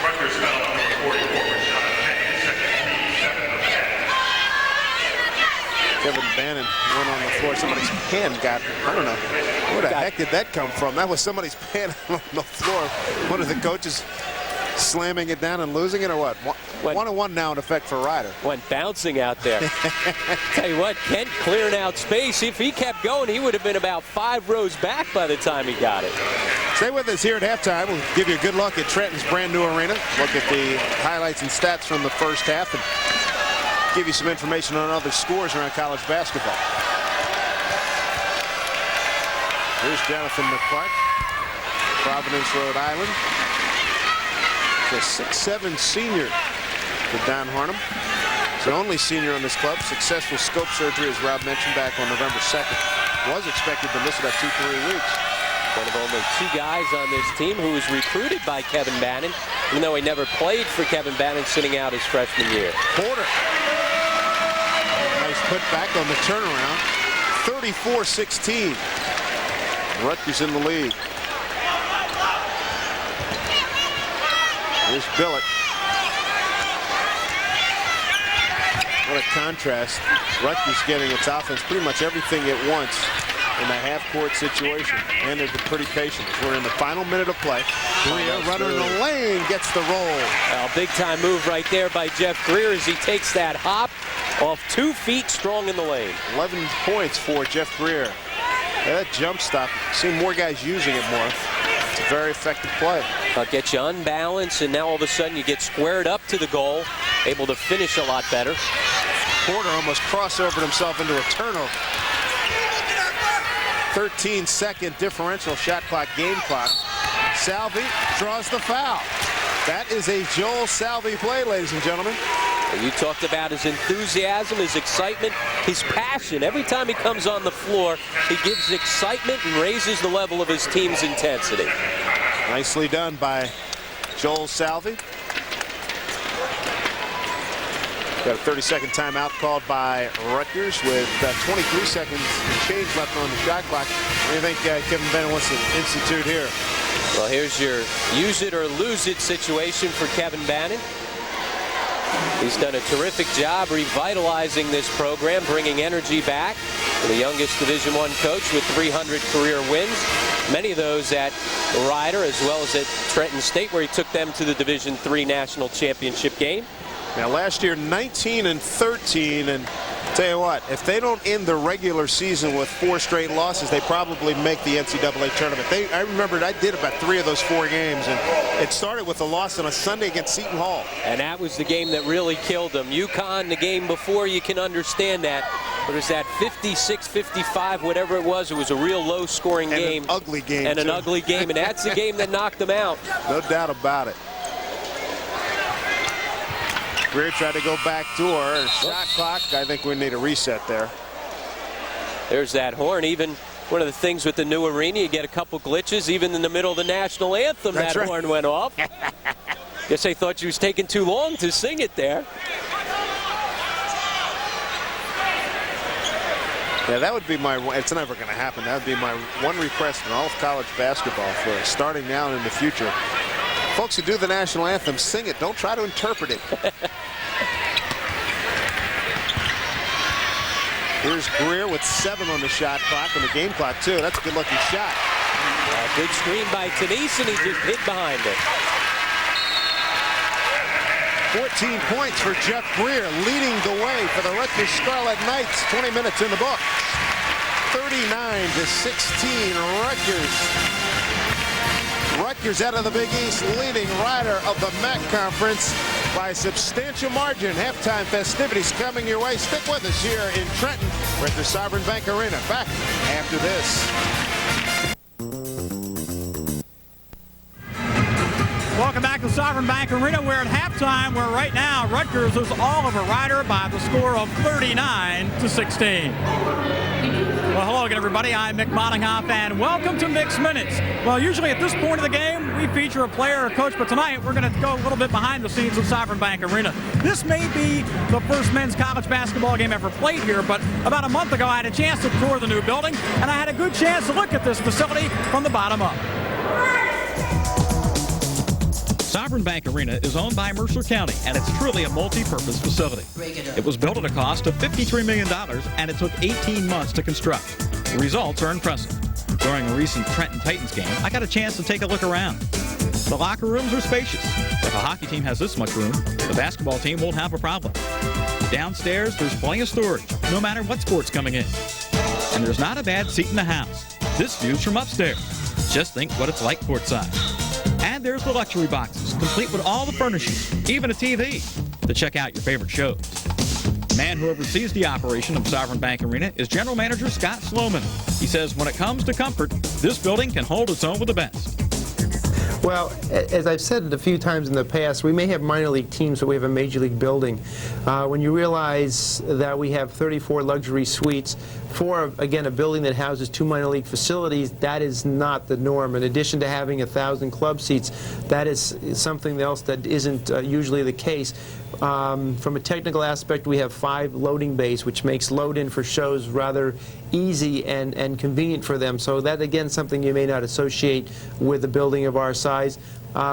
Rutgers foul on number 44, Rashod Kent, second team, 7 of 10. Kevin Bannon went on the floor. Somebody's pen got, I don't know, where the heck did that come from? That was somebody's pen on the floor. One of the coaches slamming it down and losing it, or what? 1-1 now in effect for Ryder. Went bouncing out there. Tell you what, Kent clearing out space. If he kept going, he would have been about 5 rows back by the time he got it. Stay with us here at halftime. We'll give you a good look at Trenton's brand new arena. Look at the highlights and stats from the first half, and give you some information on other scores around college basketball. Here's Jonathan McClark, Providence, Rhode Island. The 6'7" senior for Don Harnum. He's the only senior on this club. Successful scope surgery, as Rob mentioned, back on November 2nd. Was expected to miss about 2-3 weeks. One of only 2 guys on this team who was recruited by Kevin Bannon, even though he never played for Kevin Bannon, sitting out his freshman year. Porter. Nice put back on the turnaround. 34-16. Rutgers in the lead. Here's Billet. What a contrast. Rutgers getting its offense pretty much everything at once in a half-court situation. And they're pretty patient. We're in the final minute of play. Greer, runner in the lane, gets the roll. Well, big-time move right there by Jeff Greer as he takes that hop off 2 feet strong in the lane. 11 points for Jeff Greer. That jump stop. Seen more guys using it more. It's a very effective play. Get you unbalanced, and now all of a sudden you get squared up to the goal, able to finish a lot better. Porter almost crossovered himself into a turnover. 13-second differential shot clock, game clock. Salvi draws the foul. That is a Joel Salvi play, ladies and gentlemen. You talked about his enthusiasm, his excitement, his passion. Every time he comes on the floor, he gives excitement and raises the level of his team's intensity. Nicely done by Joel Salvi. Got a 30-second timeout called by Rutgers with 23 seconds and change left on the shot clock. What do you think Kevin Bannon wants to institute here? Well, here's your use it or lose it situation for Kevin Bannon. He's done a terrific job revitalizing this program, bringing energy back. The youngest Division I coach with 300 career wins. Many of those at Ryder as well as at Trenton State, where he took them to the Division III national championship game. Now last year 19-13, and tell you what, if they don't end the regular season with 4 straight losses, they probably make the NCAA tournament. I remembered I did about 3 of those 4 games, and it started with a loss on a Sunday against Seton Hall. And that was the game that really killed them. UConn, the game before, you can understand that. But it was that 56-55, whatever it was a real low-scoring game. An ugly game, and an ugly game, and that's the game that knocked them out. No doubt about it. Greer tried to go back door. Shot clock. I think we need a reset there. There's that horn. Even one of the things with the new arena, you get a couple glitches. Even in the middle of the national anthem, That's that right. horn went off. Guess they thought you was taking too long to sing it there. Yeah, that would be my. It's never going to happen. That would be my one request in all of college basketball for starting now and in the future. Folks who do the national anthem, sing it. Don't try to interpret it. Here's Greer with 7 on the shot clock and the game clock too. That's a good-looking shot. Good screen by Tenise, and he just hid behind it. 14 points for Jeff Greer, leading the way for the Rutgers Scarlet Knights. 20 minutes in the book. 39-16, Rutgers. Rutgers out of the Big East, leading Ryder of the MAC Conference by a substantial margin. Halftime festivities coming your way. Stick with us here in Trenton. We're at the Sovereign Bank Arena. Back after this. Welcome back to Sovereign Bank Arena. We're at halftime, where right now Rutgers is all over Rider by the score of 39-16. Well, hello again, everybody. I'm Mick Mollinghoff, and welcome to Mick's Minutes. Well, usually at this point of the game, we feature a player or coach, but tonight we're going to go a little bit behind the scenes of Sovereign Bank Arena. This may be the first men's college basketball game ever played here, but about a month ago, I had a chance to tour the new building, and I had a good chance to look at this facility from the bottom up. Sovereign Bank Arena is owned by Mercer County, and it's truly a multi-purpose facility. It was built at a cost of $53 million, and it took 18 months to construct. The results are impressive. During a recent Trenton Titans game, I got a chance to take a look around. The locker rooms are spacious. If a hockey team has this much room, the basketball team won't have a problem. Downstairs, there's plenty of storage, no matter what sport's coming in. And there's not a bad seat in the house. This view's from upstairs. Just think what it's like courtside. And there's the luxury boxes, complete with all the furnishings, even a TV, to check out your favorite shows. The man who oversees the operation of Sovereign Bank Arena is General Manager Scott Sloman. He says when it comes to comfort, this building can hold its own with the best. Well, as I've said a few times in the past, we may have minor league teams, but we have a major league building. When you realize that we have 34 luxury suites for, again, a building that houses 2 minor league facilities, that is not the norm. In addition to having 1,000 club seats, that is something else that isn't usually the case. From a technical aspect, we have 5 loading bays, which makes load-in for shows rather easy and convenient for them. So that, again, something you may not associate with a building of our size.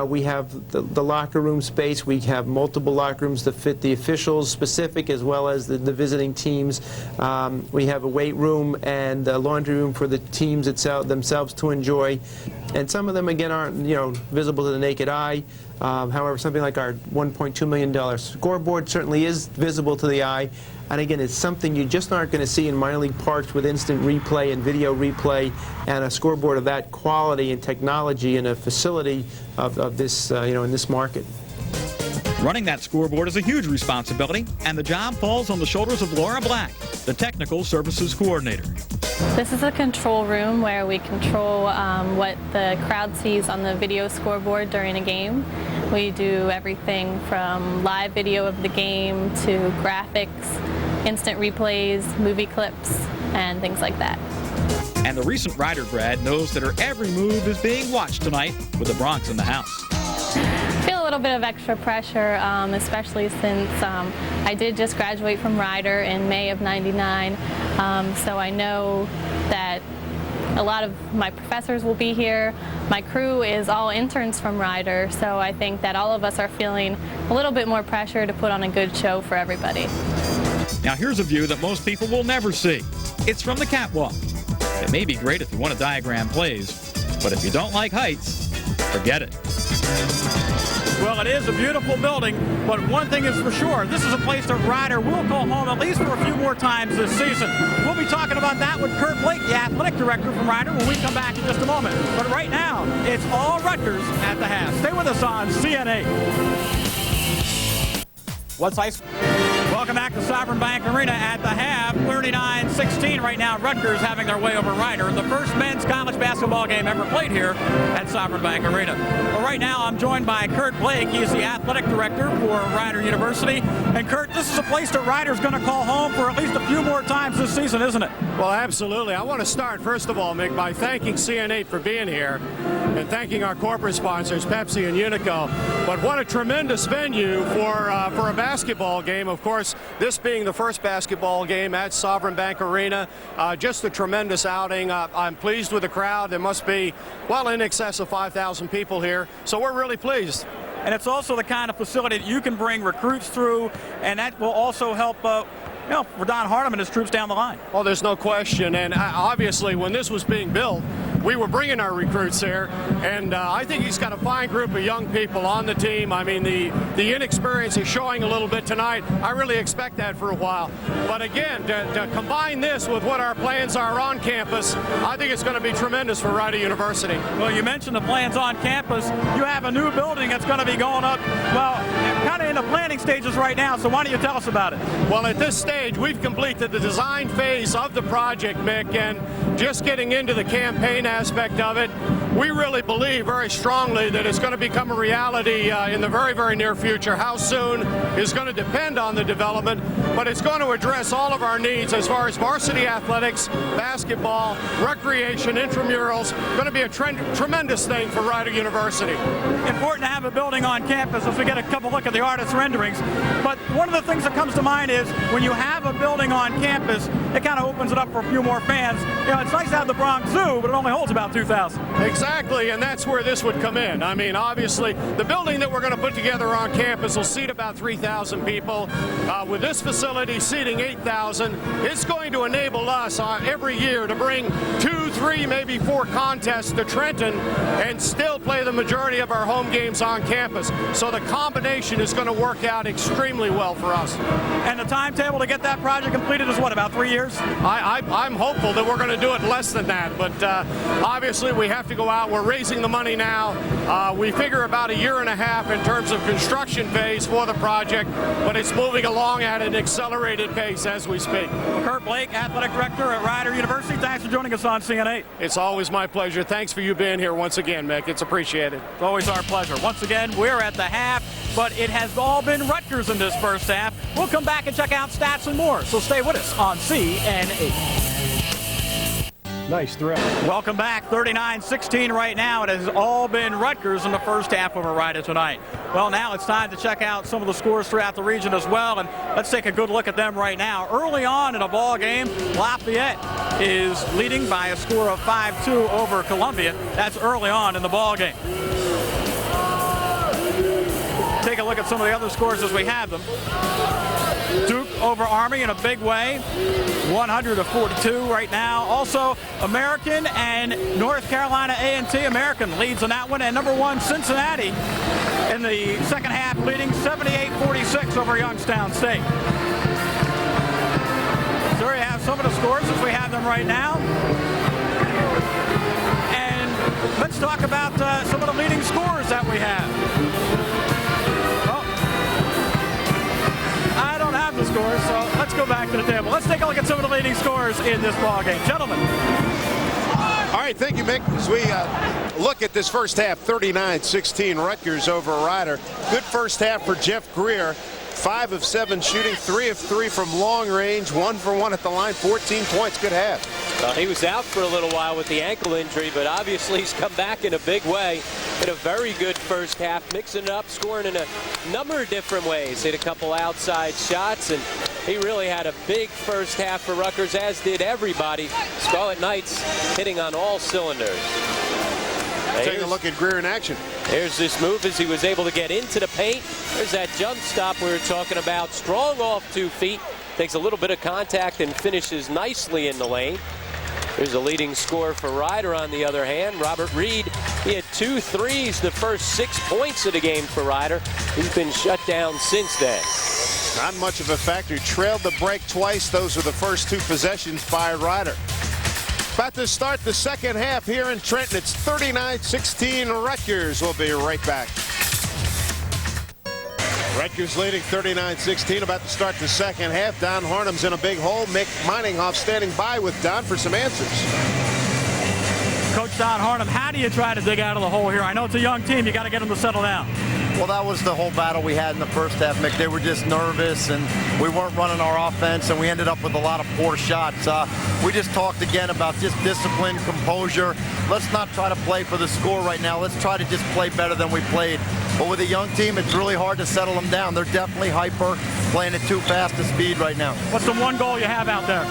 We have the locker room space. We have multiple locker rooms to fit the officials specific as well as the visiting teams. We have a weight room and a laundry room for the teams themselves to enjoy. And some of them, again, aren't visible to the naked eye. However, something like our $1.2 million scoreboard certainly is visible to the eye. And again, it's something you just aren't going to see in minor league parks with instant replay and video replay, and a scoreboard of that quality and technology in a facility of this, in this market. Running that scoreboard is a huge responsibility, and the job falls on the shoulders of Laura Black, the Technical Services Coordinator. This is a control room where we control what the crowd sees on the video scoreboard during a game. We do everything from live video of the game to graphics, instant replays, movie clips, and things like that. And the recent Rider grad knows that her every move is being watched tonight with the Bronx in the house. I feel a little bit of extra pressure, especially since I did just graduate from Rider in May of '99, so I know that a lot of my professors will be here. My crew is all interns from Rider, so I think that all of us are feeling a little bit more pressure to put on a good show for everybody. Now here's a view that most people will never see. It's from the catwalk. It may be great if you want to diagram plays, but if you don't like heights, forget it. Well, it is a beautiful building, but one thing is for sure, this is a place that Rider will go home at least for a few more times this season. We'll be talking about that with Kurt Blake, the athletic director from Rider, when we come back in just a moment. But right now, it's all Rutgers at the half. Stay with us on CNA. What's high school? Welcome back to Sovereign Bank Arena at the half. 39-16 right now. Rutgers having their way over Rider. The first men's college basketball game ever played here at Sovereign Bank Arena. Well, right now I'm joined by Kurt Blake. He's the athletic director for Rider University. And Kurt, this is a place that Rider's going to call home for at least a few more times this season, isn't it? Well, absolutely. I want to start, first of all, Mick, by thanking CN8 for being here and thanking our corporate sponsors, Pepsi and Unico. But what a tremendous venue for a basketball game. Of course, this being the first basketball game at Sovereign Bank Arena, just a tremendous outing. I'm pleased with the crowd. There must be, well, in excess of 5,000 people here, so we're really pleased. And it's also the kind of facility that you can bring recruits through, and that will also help for Don Hardeman and his troops down the line. Well, there's no question, and obviously when this was being built, we were bringing our recruits here, and I think he's got a fine group of young people on the team. I mean, the inexperience is showing a little bit tonight. I really expect that for a while. But again, to combine this with what our plans are on campus, I think it's going to be tremendous for Rider University. Well, you mentioned the plans on campus. You have a new building that's going to be going up, well, kind of in the planning stages right now, so why don't you tell us about it? Well, at this stage, we've completed the design phase of the project, Mick, and just getting into the campaign aspect of it. we really believe very strongly that it's going to become a reality in the very, very near future. How soon is going to depend on the development, but it's going to address all of our needs as far as varsity athletics, basketball, recreation, intramurals. Going to be a tremendous thing for Rider University. Important to have a building on campus as we get a couple look at the artist renderings. But one of the things that comes to mind is when you have a building on campus, it kind of opens it up for a few more fans. You know, it's nice to have the Bronx Zoo, but it only holds about 2,000. Exactly, and that's where this would come in. I mean, obviously, the building that we're going to put together on campus will seat about 3,000 people. With this facility seating 8,000, it's going to enable us every year to bring 2, 3, maybe 4 contests to Trenton and still play the majority of our home games on campus. So the combination is going to work out extremely well for us. And the timetable to get that project completed is what, about 3 years? I'm hopeful that we're going to do it less than that, but obviously we have to go out. We're raising the money now. We figure about 1.5 years in terms of construction phase for the project, but it's moving along at an accelerated pace as we speak. Kurt Blake, Athletic Director at Rider University, thanks for joining us on CN8. It's always my pleasure. Thanks for you being here once again, Mick. It's appreciated. It's always our pleasure. Once again, we're at the half, but it has all been Rutgers in this first half. We'll come back and check out stats and more, so stay with us on CN8. Nice throw. Welcome back. 39-16 right now. It has all been Rutgers in the first half of a Rider tonight. Well, now it's time to check out some of the scores throughout the region as well, and let's take a good look at them right now. Early on in a ball game, Lafayette is leading by a score of 5-2 over Columbia. That's early on in the ball game. Take a look at some of the other scores as we have them. Duke over Army in a big way, 100-42 right now. Also, American and North Carolina A&T. American leads in that one, and number 1 Cincinnati in the second half, leading 78-46 over Youngstown State. So there you have some of the scores as we have them right now. And let's talk about some of the leading scores that we have. The scores, so let's go back to the table. Let's take a look at some of the leading scores in this ball game. Gentlemen. All right, thank you, Mick. As we look at this first half, 39-16 Rutgers over Rider. Good first half for Jeff Greer. 5 of 7 shooting, 3 of 3 from long range, 1 for 1 at the line, 14 points. Good half. He was out for a little while with the ankle injury, but obviously he's come back in a big way. In a very good first half, mixing it up, scoring in a number of different ways. Hit a couple outside shots, and he really had a big first half for Rutgers, as did everybody. Scarlet Knights hitting on all cylinders. Take a look at Greer in action. Here's this move as he was able to get into the paint. There's that jump stop we were talking about. Strong off 2 feet. Takes a little bit of contact and finishes nicely in the lane. There's a leading scorer for Rider on the other hand. Robert Reed, he had 2 threes the first 6 points of the game for Rider. He's been shut down since then. Not much of a factor. Trailed the break twice. Those were the first 2 possessions by Rider. About to start the second half here in Trenton. It's 39-16 Rutgers. We'll be right back. Rutgers leading 39-16. About to start the second half. Don Harnum's in a big hole. Mick Meininghoff standing by with Don for some answers. Coach Don Harnum, how do you try to dig out of the hole here? I know it's a young team. You got to get them to settle down. Well, that was the whole battle we had in the first half, Mick. They were just nervous, and we weren't running our offense, and we ended up with a lot of poor shots. We just talked again about just discipline, composure. Let's not try to play for the score right now. Let's try to just play better than we played. But with a young team, it's really hard to settle them down. They're definitely hyper, playing at too fast a speed right now. What's the one goal you have out there?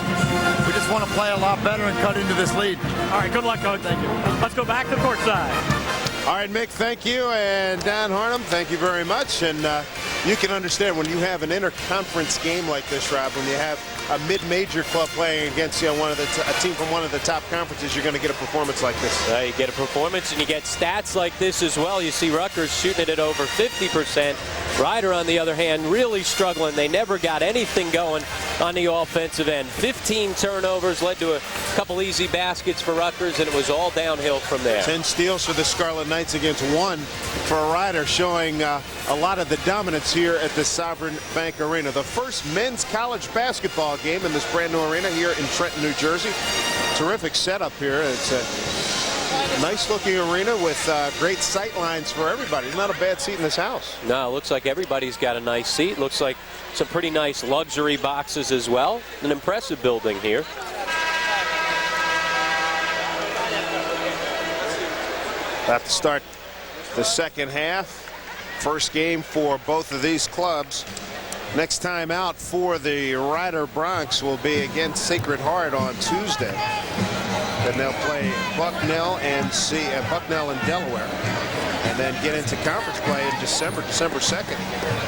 We just want to play a lot better and cut into this lead. All right, good luck, Coach. Thank you. Let's go back to the court side. All right, Mick, thank you. And Don Harnum, thank you very much. And you can understand when you have an interconference game like this, Rob, when you have a mid-major club playing against one of a team from one of the top conferences, you're going to get a performance like this. You get a performance and you get stats like this as well. You see Rutgers shooting it at over 50%. Rider, on the other hand, really struggling. They never got anything going on the offensive end. 15 turnovers led to a couple easy baskets for Rutgers, and it was all downhill from there. 10 steals for the Scarlet Knights against 1 for Rider, showing a lot of the dominance here at the Sovereign Bank Arena. The first men's college basketball game in this brand new arena here in Trenton, New Jersey. Terrific setup here. It's Nice looking arena with great sight lines for everybody. It's not a bad seat in this house. No, it looks like everybody's got a nice seat. Looks like some pretty nice luxury boxes as well. An impressive building here. About to start the second half. First game for both of these clubs. Next time out for the Rider Bronx will be against Sacred Heart on Tuesday. Then they'll play Bucknell and Delaware, and then get into conference play in December 2nd.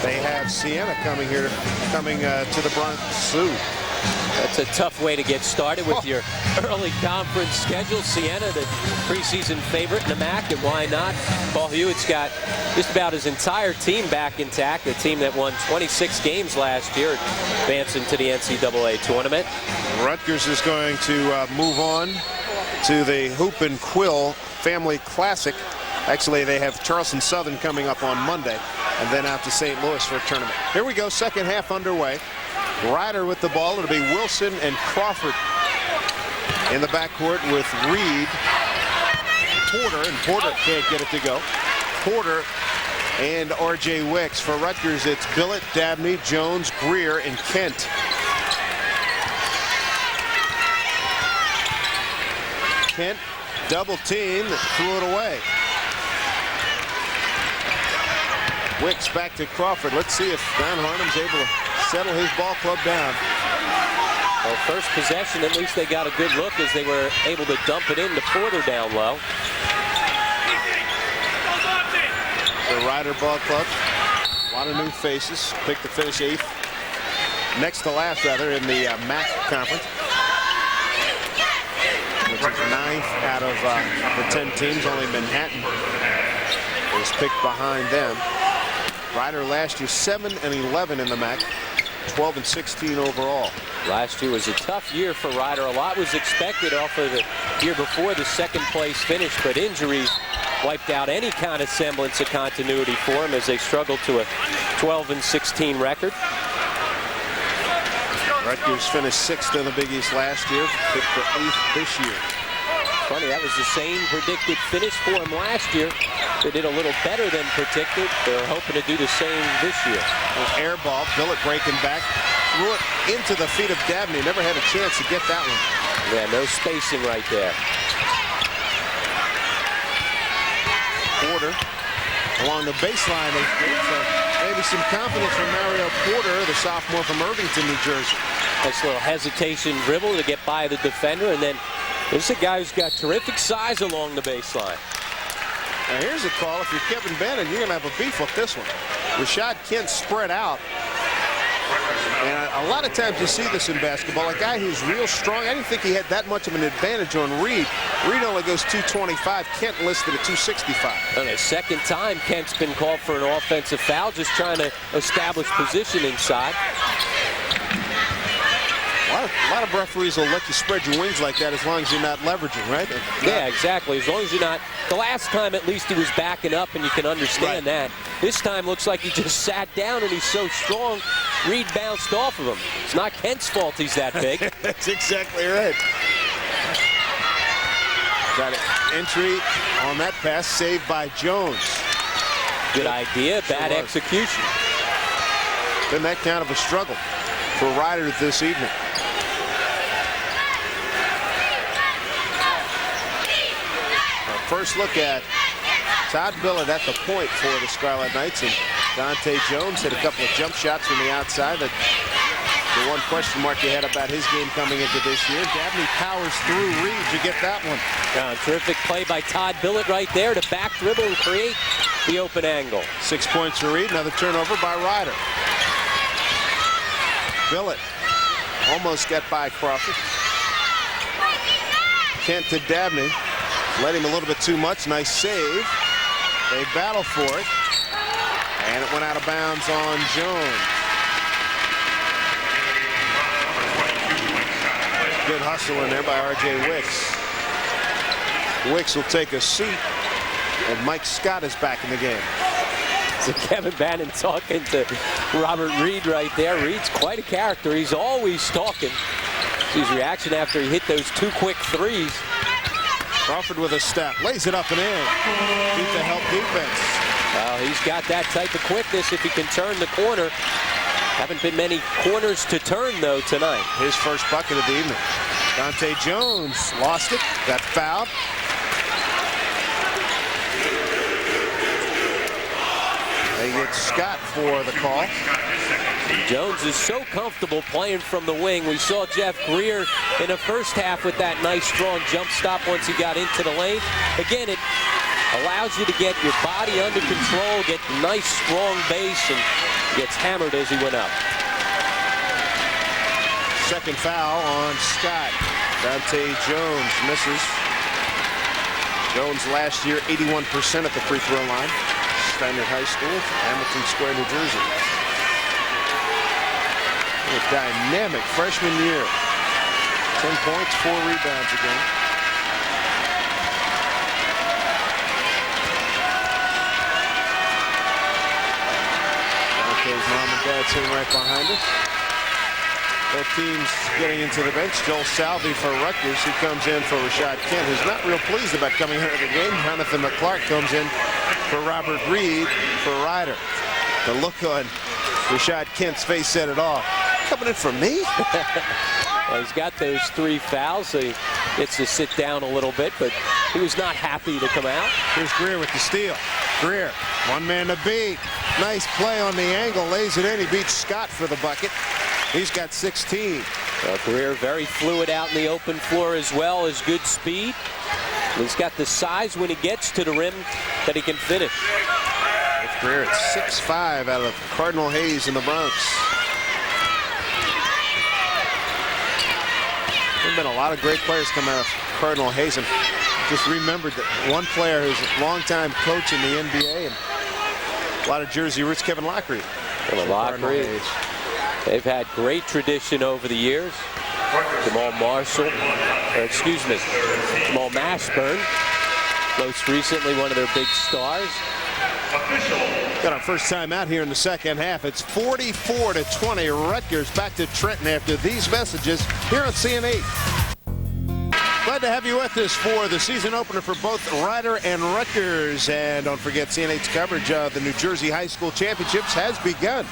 They have Siena coming to the Bronx Zoo. That's a tough way to get started with your early conference schedule. Siena, the preseason favorite in the MAC, and why not? Paul Hewitt's got just about his entire team back intact, the team that won 26 games last year, advancing to the NCAA tournament. Rutgers is going to move on to the Hoop and Quill Family Classic. Actually, they have Charleston Southern coming up on Monday, and then out to St. Louis for a tournament. Here we go, second half underway. Ryder with the ball. It'll be Wilson and Crawford in the backcourt with Reed, Porter, and Porter can't get it to go. Porter and R.J. Wicks. For Rutgers, it's Billet, Dabney, Jones, Greer, and Kent. Kent double team, threw it away. Wicks back to Crawford. Let's see if Don Harnum's able to settle his ball club down. Well, first possession, at least they got a good look as they were able to dump it into Porter down low. The Rider Ball Club, a lot of new faces, picked to finish 8th. Next to last, rather, in the MAC conference, which is 9th out of the 10 teams. Only Manhattan is picked behind them. Rider last year 7-11 in the MAC, 12-16 overall. Last year was a tough year for Rider. A lot was expected off of the year before the second place finish, but injuries wiped out any kind of semblance of continuity for him as they struggled to a 12-16 record. Rutgers finished 6th in the Big East last year, picked for 8th this year. Funny, that was the same predicted finish for him last year. They did a little better than predicted. They're hoping to do the same this year. Air ball, Billet breaking back, threw it into the feet of Dabney. Never had a chance to get that one. Yeah, no spacing right there. Porter along the baseline. Maybe some confidence from Mario Porter, the sophomore from Irvington, New Jersey. Nice little hesitation dribble to get by the defender, and then this is a guy who's got terrific size along the baseline. Now here's a call. If you're Kevin Bannon, you're going to have a beef with this one. Rashod Kent spread out. And a lot of times you see this in basketball. A guy who's real strong. I didn't think he had that much of an advantage on Reed. Reed only goes 225. Kent listed at 265. And a second time Kent's been called for an offensive foul, just trying to establish position inside. A lot of referees will let you spread your wings like that as long as you're not leveraging, right? Yeah, exactly. As long as you're not. The last time, at least, he was backing up, and you can understand that. This time looks like he just sat down, and he's so strong, Reed bounced off of him. It's not Kent's fault he's that big. That's exactly right. Got an entry on that pass, saved by Jones. Good idea, bad execution. Been that kind of a struggle for Rider this evening. First look at Todd Billet at the point for the Scarlet Knights, and Dante Jones hit a couple of jump shots from the outside. The one question mark you had about his game coming into this year. Dabney powers through Reed to get that one. Terrific play by Todd Billet right there to back dribble and create the open angle. 6 points for Reed. Another turnover by Rider. Billet almost got by Crawford. Kent to Dabney. Let him a little bit too much. Nice save. They battle for it. And it went out of bounds on Jones. Good hustle in there by R.J. Wicks. Wicks will take a seat. And Mike Scott is back in the game. So Kevin Bannon talking to Robert Reed right there. Reed's quite a character. He's always talking. His reaction after he hit those 2 quick threes. Crawford with a step, lays it up and in. Beat the help defense. Well, he's got that type of quickness if he can turn the corner. Haven't been many corners to turn, though, tonight. His first bucket of the evening. Dante Jones lost it, got fouled. They get Scott for the call. Jones is so comfortable playing from the wing. We saw Jeff Greer in the first half with that nice, strong jump stop once he got into the lane. Again, it allows you to get your body under control, get nice, strong base, and gets hammered as he went up. Second foul on Scott. Dante Jones misses. Jones last year 81% at the free throw line. Steiner High School, Hamilton Square, New Jersey. A dynamic freshman year. 10 points, 4 rebounds again. Dante's mom and dad sitting right behind us. Both teams getting into the bench. Joel Salvi for Rutgers. He comes in for Rashod Kent, who's not real pleased about coming into the game. Jonathan McClark comes in for Robert Reed for Ryder. The look on Rashod Kent's face said it all. Coming in for me? Well, he's got those 3 fouls, so he gets to sit down a little bit, but he was not happy to come out. Here's Greer with the steal. Greer, one man to beat. Nice play on the angle, lays it in. He beats Scott for the bucket. He's got 16. Well, Greer very fluid out in the open floor as well as good speed. He's got the size when he gets to the rim that he can finish. Greer at 6'5" out of Cardinal Hayes in the Bronx. There have been a lot of great players come out of Cardinal Hayes, and just remembered that one player who's a longtime coach in the NBA and a lot of Jersey roots, Kevin Lockery. They've had great tradition over the years. Jamal Mashburn, most recently one of their big stars. Got our first time out here in the second half. It's 44-20. Rutgers back to Trenton after these messages here on CN8. Glad to have you with us for the season opener for both Ryder and Rutgers. And don't forget, CN8's coverage of the New Jersey High School Championships has begun.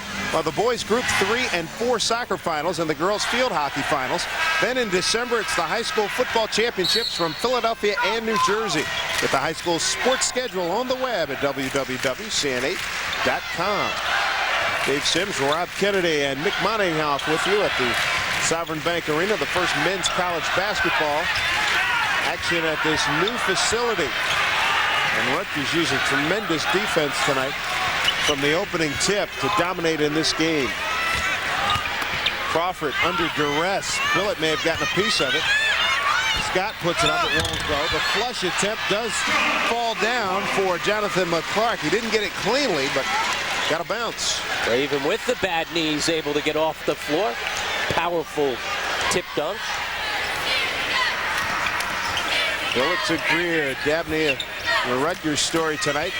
The boys Group 3 and 4 soccer finals and the girls field hockey finals. Then in December, it's the high school football championships from Philadelphia and New Jersey. Get the high school sports schedule on the web at www.cn8.com. Dave Sims, Rob Kennedy, and Mick Monninghoff with you at the Sovereign Bank Arena, the first men's college basketball action at this new facility. And Rutgers using tremendous defense tonight from the opening tip to dominate in this game. Crawford under duress. Billet may have gotten a piece of it. Scott puts it up, it won't go. The flush attempt does fall down for Jonathan McClark. He didn't get it cleanly, but got a bounce. Or even with the bad knees, able to get off the floor. Powerful tip dunk. Billet to Greer. Dabney, the Rutgers story tonight.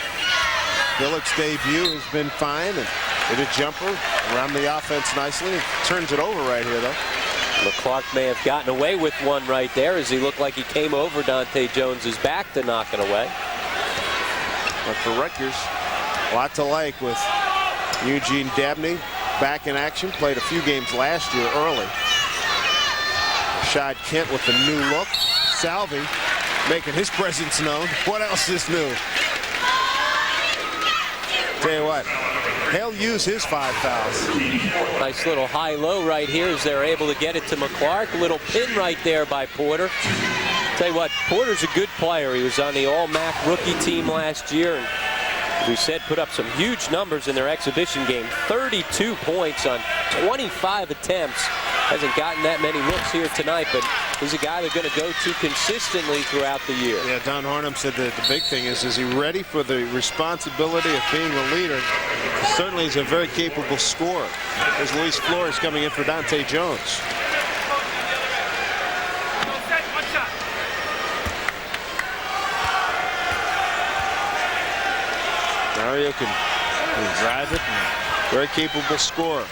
Billet's debut has been fine and hit a jumper around the offense nicely. Turns it over right here, though. McClark may have gotten away with one right there as he looked like he came over Dante Jones's back to knock it away. But for Rutgers, a lot to like with Eugene Dabney back in action. Played a few games last year early. Rashod Kent with the new look. Salvi making his presence known. What else is new? Tell you what, he'll use his 5 fouls. Nice little high-low right here as they're able to get it to McClark. Little pin right there by Porter. Tell you what, Porter's a good player. He was on the All-MAC rookie team last year. And as we said, put up some huge numbers in their exhibition game. 32 points on 25 attempts. Hasn't gotten that many looks here tonight, but he's a guy they're going to go to consistently throughout the year. Yeah, Don Hornum said that the big thing is he ready for the responsibility of being a leader? Certainly he's a very capable scorer. There's Luis Flores coming in for Dante Jones. Mario can drive it. Very capable scorer.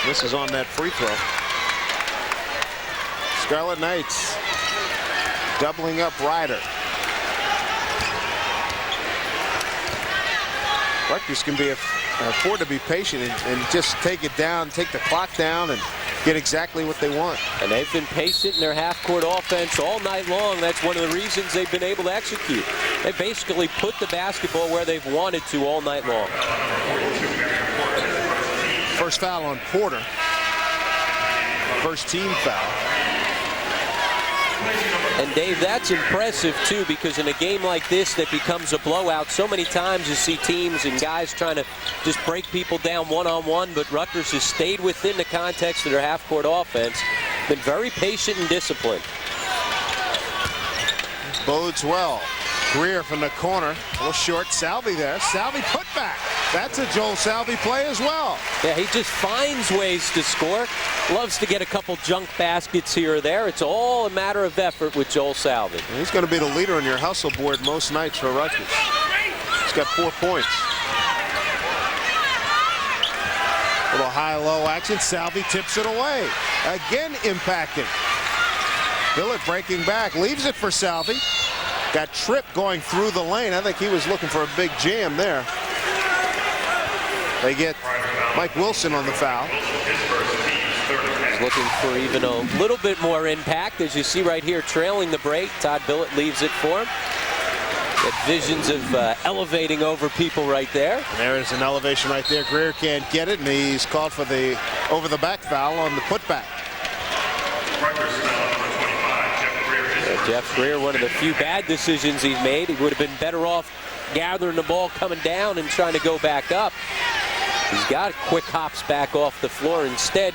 This is on that free throw. Scarlet Knights doubling up Ryder. Rutgers can afford to be patient and just take it down, take the clock down, and get exactly what they want. And they've been patient in their half-court offense all night long. That's one of the reasons they've been able to execute. They basically put the basketball where they've wanted to all night long. First foul on Porter. First team foul. And Dave, that's impressive too, because in a game like this that becomes a blowout, so many times you see teams and guys trying to just break people down one-on-one, but Rutgers has stayed within the context of their half-court offense, been very patient and disciplined. Bodes well. Greer from the corner, a little short. Salvi there. Salvi put back. That's a Joel Salvi play as well. Yeah, he just finds ways to score. Loves to get a couple junk baskets here or there. It's all a matter of effort with Joel Salvi. And he's going to be the leader on your hustle board most nights for Rutgers. He's got 4 points. A little high-low action. Salvi tips it away. Again impacting. Billet breaking back. Leaves it for Salvi. Got tripped going through the lane. I think he was looking for a big jam there. They get Mike Wilson on the foul. He's looking for even a little bit more impact. As you see right here, trailing the break, Todd Billet leaves it for him. Get visions of elevating over people right there. And there is an elevation right there. Greer can't get it, and he's called for the over-the-back foul on the putback. Jeff Greer, one of the few bad decisions he's made. He would have been better off gathering the ball coming down and trying to go back up. He's got quick hops back off the floor. Instead,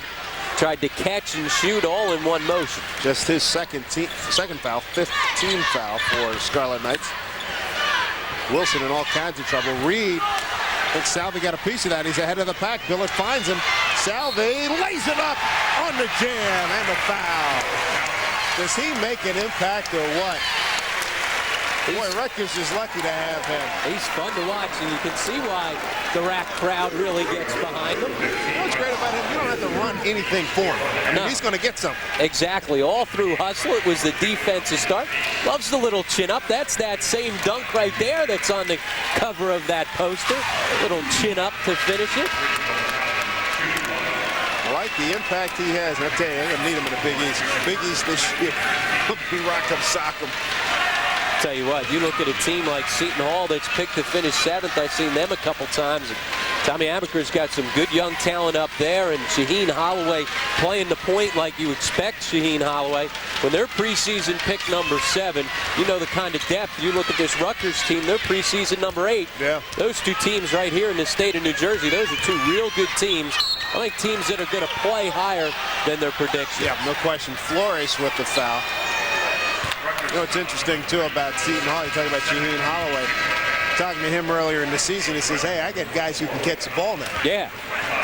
tried to catch and shoot all in one motion. Just his second foul, 15 foul for Scarlet Knights. Wilson in all kinds of trouble. Reed, I think Salvi got a piece of that. He's ahead of the pack. Billet finds him. Salvi lays it up on the jam and the foul. Does he make an impact or what? Boy, Rutgers is lucky to have him. He's fun to watch, and you can see why the RAC crowd really gets behind him. You know what's great about him? You don't have to run anything for him. I mean, he's going to get something. Exactly. All through hustle, it was the defensive start. Loves the little chin up. That's that same dunk right there that's on the cover of that poster. Little chin up to finish it. I like the impact he has. And I tell you, they're going to need him in the Big East. Big East this year. Be rock 'em, sock 'em. Tell you what, you look at a team like Seton Hall that's picked to finish 7th. I've seen them a couple times. Tommy Amaker's got some good young talent up there, and Shaheen Holloway playing the point like you expect Shaheen Holloway. When they're preseason pick number 7, you know the kind of depth. You look at this Rutgers team, they're preseason number 8. Yeah. Those two teams right here in the state of New Jersey, those are two real good teams. I think teams that are going to play higher than their predictions. Yeah, no question. Flores with the foul. You know what's interesting, too, about Seton Hall? You talk about Shaheen Holloway. Talking to him earlier in the season, he says, hey, I got guys who can catch the ball now. Yeah.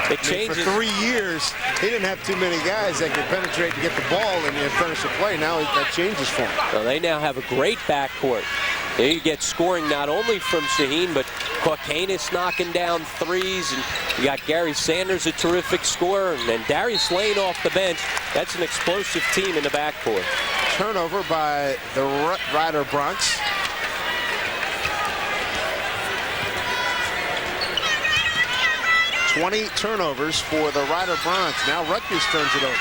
It changes. For 3 years, he didn't have too many guys that could penetrate and get the ball and finish the play. Now that changes for him. So they now have a great backcourt. You get scoring not only from Shaheen, but Caucanis knocking down threes, and you got Gary Sanders, a terrific scorer, and then Darius Lane off the bench. That's an explosive team in the backcourt. Turnover by the Rider Bronx. $20 turnovers for the Rider Bronx. Now Rutgers turns it over.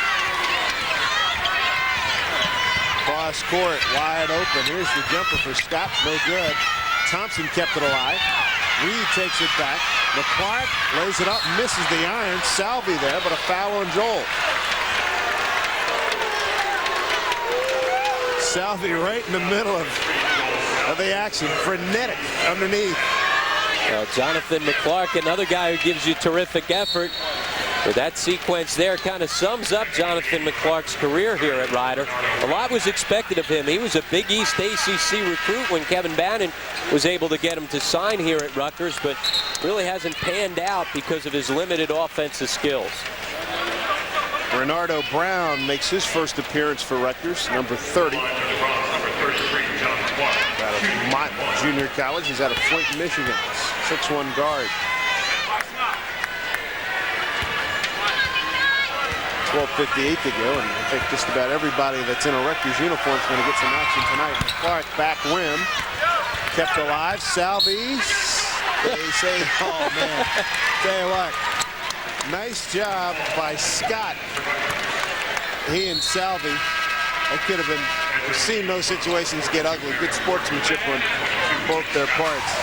Cross court, wide open. Here's the jumper for Scott, no good. Thompson kept it alive. Reed takes it back. McClark lays it up, misses the iron. Salvi there, but a foul on Joel. Salvi right in the middle of the action. Frenetic underneath. Jonathan McClark, another guy who gives you terrific effort. But that sequence there kind of sums up Jonathan McClark's career here at Rider. A lot was expected of him. He was a Big East ACC recruit when Kevin Bannon was able to get him to sign here at Rutgers, but really hasn't panned out because of his limited offensive skills. Renardo Brown makes his first appearance for Rutgers, number 30. Out of Mott Junior College. He's out of Flint, Michigan. 6'1" guard. 12:58 to go, and I think just about everybody that's in a Rutgers uniform is going to get some action tonight. Clark back rim, kept alive. Salvi They say, oh, man. Tell you what, nice job by Scott. He and Salvi, that could have been, we've seen those situations get ugly. Good sportsmanship on both their parts.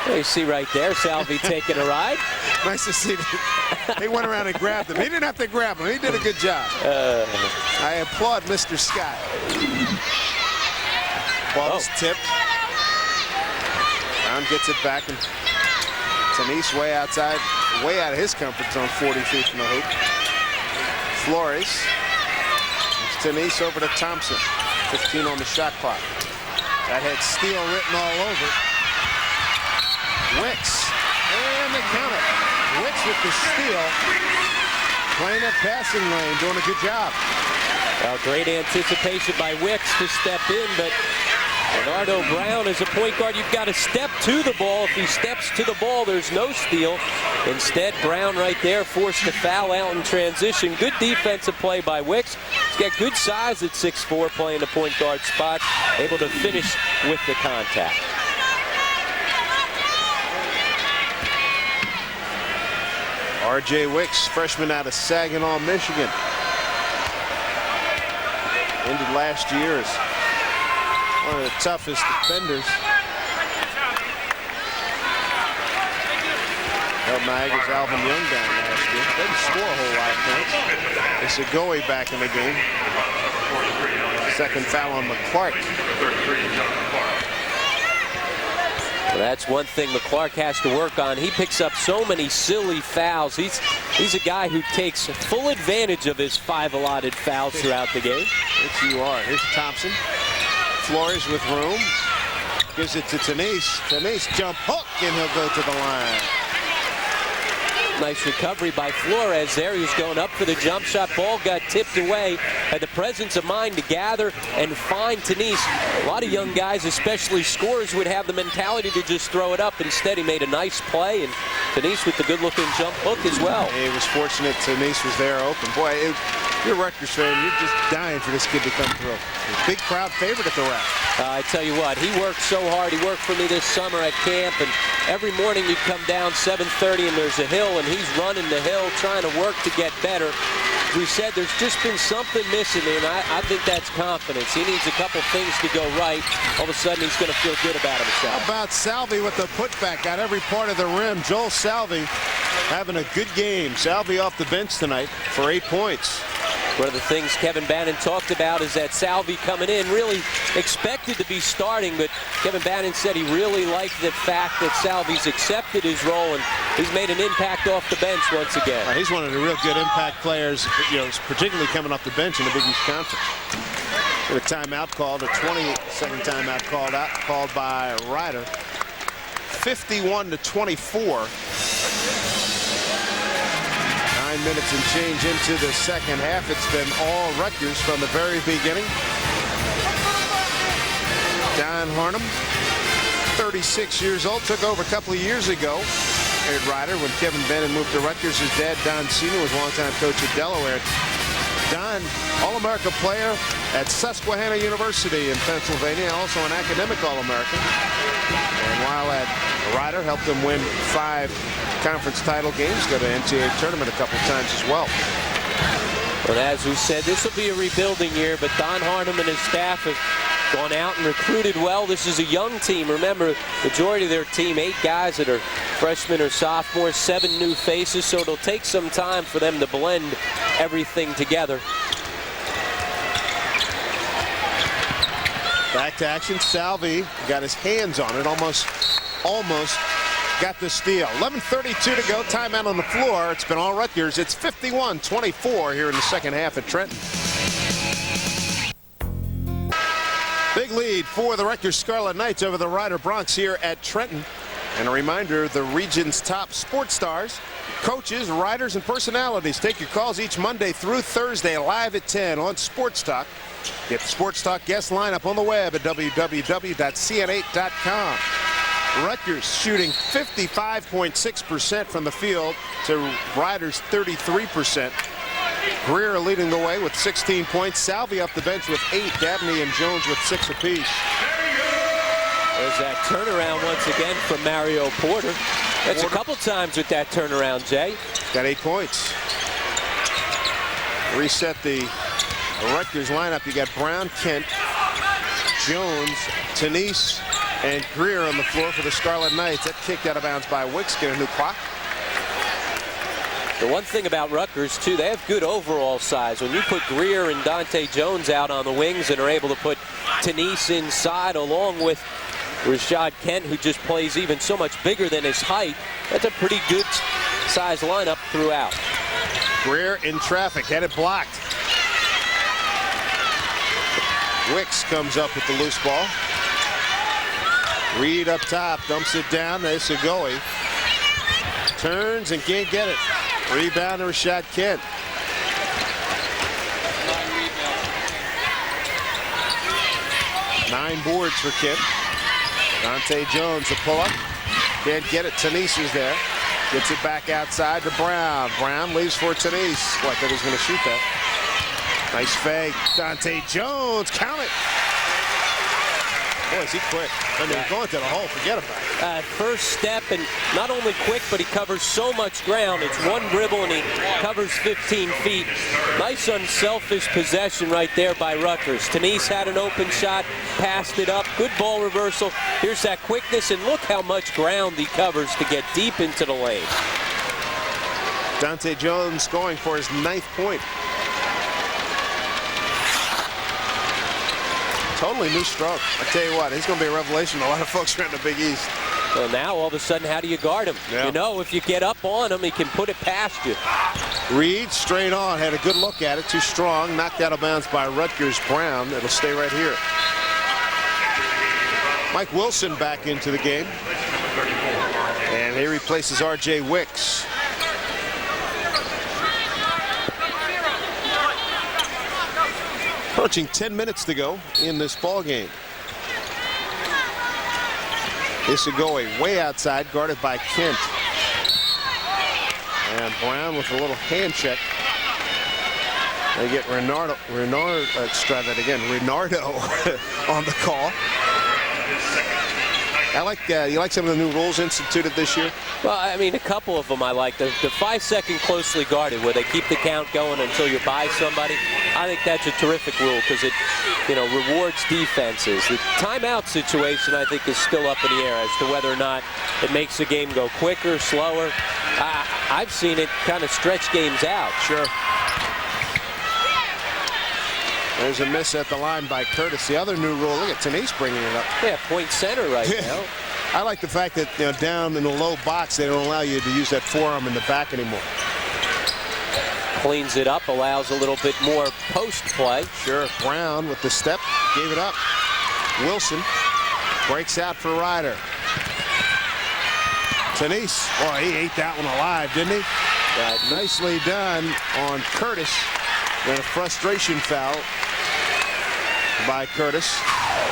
Well, you see right there, Salvi taking a ride. Nice to see that. They went around and grabbed him. He didn't have to grab him. He did a good job. I applaud Mr. Scott. Ball is tipped. Brown gets it back, and Tenise way outside, way out of his comfort zone, 40 feet from the hoop. Flores. Tenise over to Thompson. 15 on the shot clock. That had steal written all over it. Wicks. And they count it. Wicks with the steal. Playing that passing lane, doing a good job. Well, great anticipation by Wicks to step in, but Bernardo Brown as a point guard, you've got to step to the ball. If he steps to the ball, there's no steal. Instead, Brown right there forced to foul out in transition. Good defensive play by Wicks. He's got good size at 6'4", playing the point guard spot, able to finish with the contact. R.J. Wicks, freshman out of Saginaw, Michigan. Ended last year as one of the toughest defenders. Held Niagara's Alvin Young down last year. Didn't score a whole lot of points. It's Segoe back in the game. Second foul on McClark. Well, that's one thing McClark has to work on. He picks up so many silly fouls. He's a guy who takes full advantage of his 5 allotted fouls throughout the game. Yes, you are. Here's Thompson. Flores with room. Gives it to Tenise. Tenise jump hook, and he'll go to the line. Nice recovery by Flores there. He was going up for the jump shot. Ball got tipped away. Had the presence of mind to gather and find Tenise. A lot of young guys, especially scorers, would have the mentality to just throw it up. Instead, he made a nice play, and Tenise with the good-looking jump hook as well. He was fortunate Tenise was there open. Boy, if you're a Rutgers fan, you're just dying for this kid to come through. Big crowd favorite at the rack. I tell you what, he worked so hard. He worked for me this summer at camp, and every morning you'd come down 7:30 and there's a hill, and he's running the hill trying to work to get better. As we said, there's just been something missing, and I think that's confidence. He needs a couple things to go right. All of a sudden, he's going to feel good about himself. How about Salvi with the putback? Got every part of the rim. Joel Salvi having a good game. Salvi off the bench tonight for 8 points. One of the things Kevin Bannon talked about is that Salvi coming in really expected to be starting, but Kevin Bannon said he really liked the fact that Salvi's accepted his role and he's made an impact off the bench once again. He's one of the real good impact players, particularly coming off the bench in the Big East Conference. With a timeout called, a 20-second timeout called by Ryder. 51-24. 9 minutes and change into the second half. It's been all Rutgers from the very beginning. Don Harnum, 36 years old, took over a couple of years ago at Ryder when Kevin Bannon moved to Rutgers. His dad, Don Sr., was longtime coach at Delaware. Don, All-America player at Susquehanna University in Pennsylvania, also an academic All-American. And while at Ryder, helped them win 5 conference title games, go to NCAA tournament a couple times as well. But as we said, this will be a rebuilding year, but Don Harnum and his staff have gone out and recruited well. This is a young team. Remember, majority of their team, 8 guys that are freshmen or sophomores, 7 new faces, so it'll take some time for them to blend everything together. Back to action. Salvi got his hands on it, almost got the steal. 11:32 to go. Timeout on the floor. It's been all Rutgers. It's 51-24 here in the second half at Trenton. Big lead for the Rutgers Scarlet Knights over the Ryder Broncs here at Trenton. And a reminder, the region's top sports stars, coaches, writers, and personalities take your calls each Monday through Thursday live at 10 on Sports Talk. Get the Sports Talk guest lineup on the web at www.cn8.com. Rutgers shooting 55.6% from the field to Ryder's 33%. Greer leading the way with 16 points. Salvi off the bench with 8. Dabney and Jones with 6 apiece. There's that turnaround once again from Mario Porter. That's a couple times with that turnaround, Jay. Got 8 points. Reset the Rutgers lineup. You got Brown, Kent, Jones, Tenise, and Greer on the floor for the Scarlet Knights. That kicked out of bounds by Wicks. Get a new clock. The one thing about Rutgers, too, they have good overall size. When you put Greer and Dante Jones out on the wings and are able to put Tenise inside along with Rashod Kent, who just plays even so much bigger than his height, that's a pretty good size lineup throughout. Greer in traffic, had it blocked. Wicks comes up with the loose ball. Reed up top, dumps it down to Isagoi. Turns and can't get it. Rebound to Rashod Kent. Nine boards for Kent. Dante Jones, the pull-up. Can't get it. Tenise is there. Gets it back outside to Brown. Brown leaves for Tenise. What, that he's going to shoot that. Nice fake. Dante Jones, count it. Boy, is he quick. I mean, going to the hole, forget about it. First step, and not only quick, but he covers so much ground. It's one dribble, and he covers 15 feet. Nice unselfish possession right there by Rutgers. Tenise had an open shot, passed it up. Good ball reversal. Here's that quickness, and look how much ground he covers to get deep into the lane. Dante Jones going for his 9th point. Totally new stroke. I tell you what, he's going to be a revelation to a lot of folks around the Big East. Well, now all of a sudden, how do you guard him? Yeah. You know, if you get up on him, he can put it past you. Reed straight on, had a good look at it, too strong, knocked out of bounds by Rutgers. Brown. It'll stay right here. Mike Wilson back into the game, and he replaces R.J. Wicks. Approaching 10 minutes to go in this ball game. Isagoi way outside, guarded by Kent. And Brown with a little hand check. They get Renardo on the call. I like, you like some of the new rules instituted this year? Well, I mean, a couple of them I like. The 5-second closely guarded, where they keep the count going until you buy somebody. I think that's a terrific rule because it, rewards defenses. The timeout situation, I think, is still up in the air as to whether or not it makes the game go quicker, slower. I've seen it kind of stretch games out. Sure. There's a miss at the line by Curtis. The other new rule, look at Tenise bringing it up. Yeah, point center right now. I like the fact that down in the low box, they don't allow you to use that forearm in the back anymore. Cleans it up, allows a little bit more post play. Sure. Brown with the step, gave it up. Wilson breaks out for Ryder. Tenise, boy, he ate that one alive, didn't he? Nicely done on Curtis. And a frustration foul by Curtis.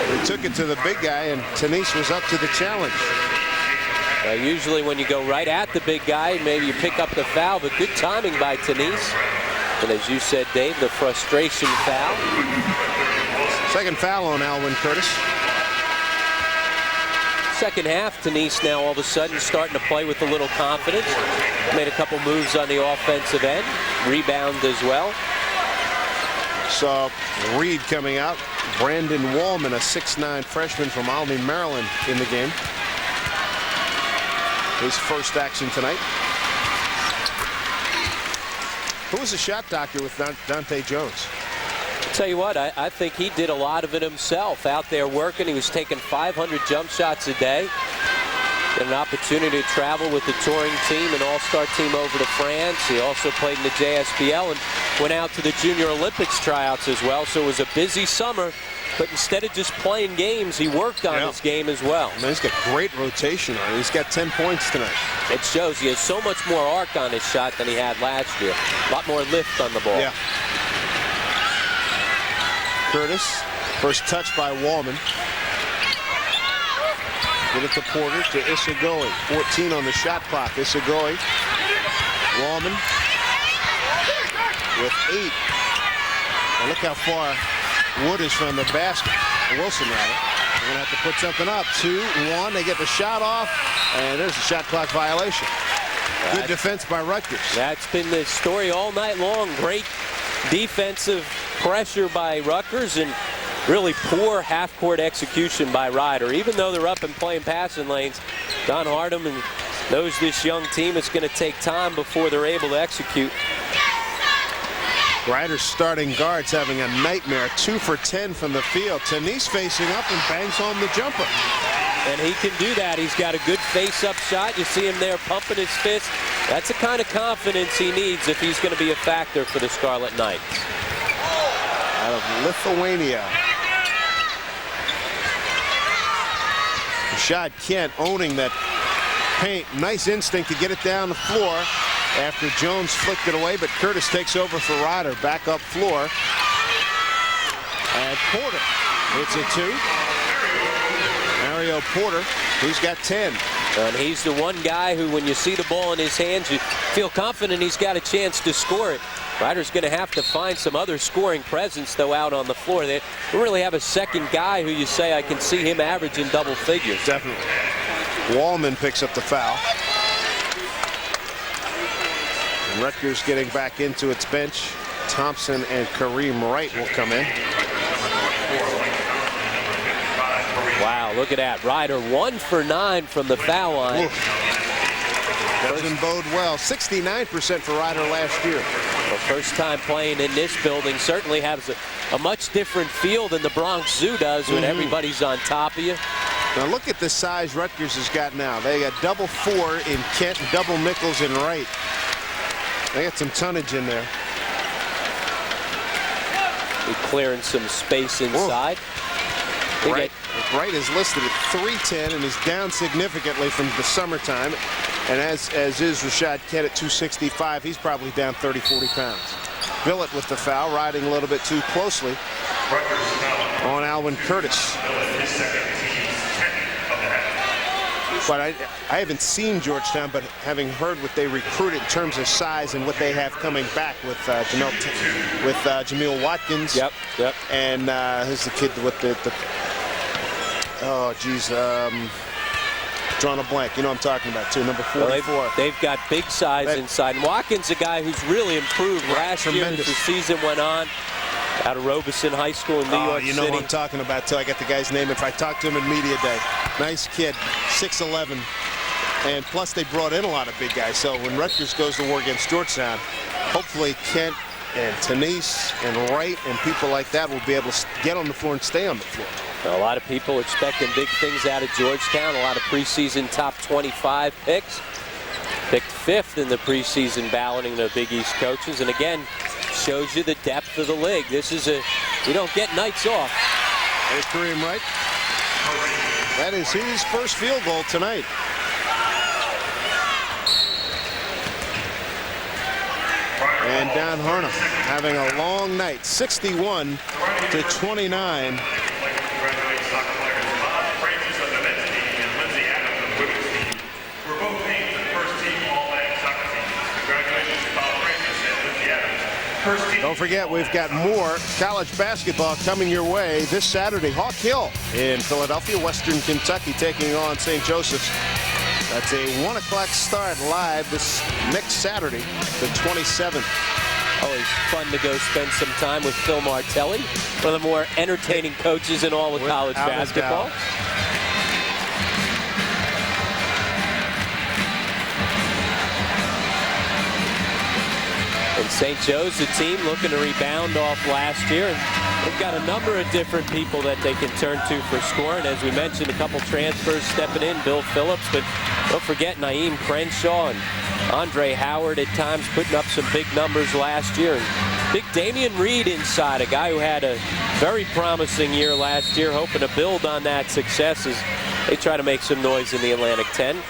They took it to the big guy, and Tenise was up to the challenge. Usually when you go right at the big guy, maybe you pick up the foul, but good timing by Tenise. And as you said, Dave, the frustration foul. Second foul on Alwyn Curtis. Second half, Tenise now all of a sudden starting to play with a little confidence. Made a couple moves on the offensive end. Rebound as well. Saw Reed coming out. Brandon Wallman, a 6'9" freshman from Albany, Maryland, in the game. His first action tonight. Who was the shot doctor with Dante Jones? I'll tell you what, I think he did a lot of it himself out there working. He was taking 500 jump shots a day. Got an opportunity to travel with the touring team, an all-star team over to France. He also played in the JSBL and went out to the Junior Olympics tryouts as well. So it was a busy summer, but instead of just playing games, he worked on his game as well. Man, he's got great rotation on it. He's got 10 points tonight. It shows he has so much more arc on his shot than he had last year. A lot more lift on the ball. Yeah. Curtis, first touch by Wallman. Get it to Porter, to Isagoi. 14 on the shot clock. Isagoi. Wallman with 8. And look how far Wood is from the basket. Wilson, rather. They're going to have to put something up. 2-1. They get the shot off, and there's a shot clock violation. Good defense by Rutgers. That's been the story all night long. Great defensive pressure by Rutgers and really poor half-court execution by Rider. Even though they're up and playing passing lanes, Don Hardeman knows this young team, it's going to take time before they're able to execute. Rider's starting guards having a nightmare. 2 for 10 from the field. Tanise facing up and bangs home the jumper. And he can do that. He's got a good face-up shot. You see him there pumping his fist. That's the kind of confidence he needs if he's going to be a factor for the Scarlet Knights. Out of Lithuania. Rashod Kent owning that paint. Nice instinct to get it down the floor after Jones flicked it away, but Curtis takes over for Rider. Back up floor. And Porter hits it 2. Mario Porter, he's got 10. And he's the one guy who, when you see the ball in his hands, you feel confident he's got a chance to score it. Rider's going to have to find some other scoring presence, though, out on the floor. They don't really have a second guy who you say, I can see him averaging double figures. Definitely. Wallman picks up the foul. And Rutgers getting back into its bench. Thompson and Kareem Wright will come in. Wow, look at that. Rider 1 for 9 from the foul line. Oof. Doesn't bode well. 69% for Rider last year. Well, first time playing in this building certainly has a much different feel than the Bronx Zoo does when everybody's on top of you. Now look at the size Rutgers has got now. They got double 4 in Kent, double Mickles in Wright. They got some tonnage in there. Clearing some space inside. Wright is listed at 310 and is down significantly from the summertime. And as is Rashod Kent at 265, he's probably down 30, 40 pounds. Billet with the foul, riding a little bit too closely on Alvin Curtis. But I haven't seen Georgetown, but having heard what they recruited in terms of size and what they have coming back with Jameel Watkins. Yep. And who's the kid with the oh geez, drawing a blank. You know what I'm talking about too. Number 44. Well, they've got big size inside. And Watkins, a guy who's really improved last year as the season went on. Out of Robeson High School in New York City. You know what I'm talking about till I get the guy's name. If I talk to him in media day. Nice kid, 6'11", and plus they brought in a lot of big guys. So when Rutgers goes to war against Georgetown, hopefully Kent and Tanise and Wright and people like that will be able to get on the floor and stay on the floor. A lot of people expecting big things out of Georgetown. A lot of preseason top 25 picks. Picked 5th in the preseason balloting the Big East coaches. And again, shows you the depth of the league. This is you don't get nights off. There's Kareem Wright. That is his first field goal tonight. And Don Hardeman having a long night. 61-29. Don't forget, we've got more college basketball coming your way this Saturday. Hawk Hill in Philadelphia, Western Kentucky, taking on St. Joseph's. That's a 1 o'clock start live this next Saturday, the 27th. Always fun to go spend some time with Phil Martelli, one of the more entertaining coaches in all of college basketball. And St. Joe's, a team looking to rebound off last year. And they've got a number of different people that they can turn to for scoring. As we mentioned, a couple transfers stepping in, Bill Phillips, but don't forget Naeem Crenshaw and Andre Howard at times putting up some big numbers last year. And big Damian Reed inside, a guy who had a very promising year last year, hoping to build on that success as they try to make some noise in the Atlantic 10.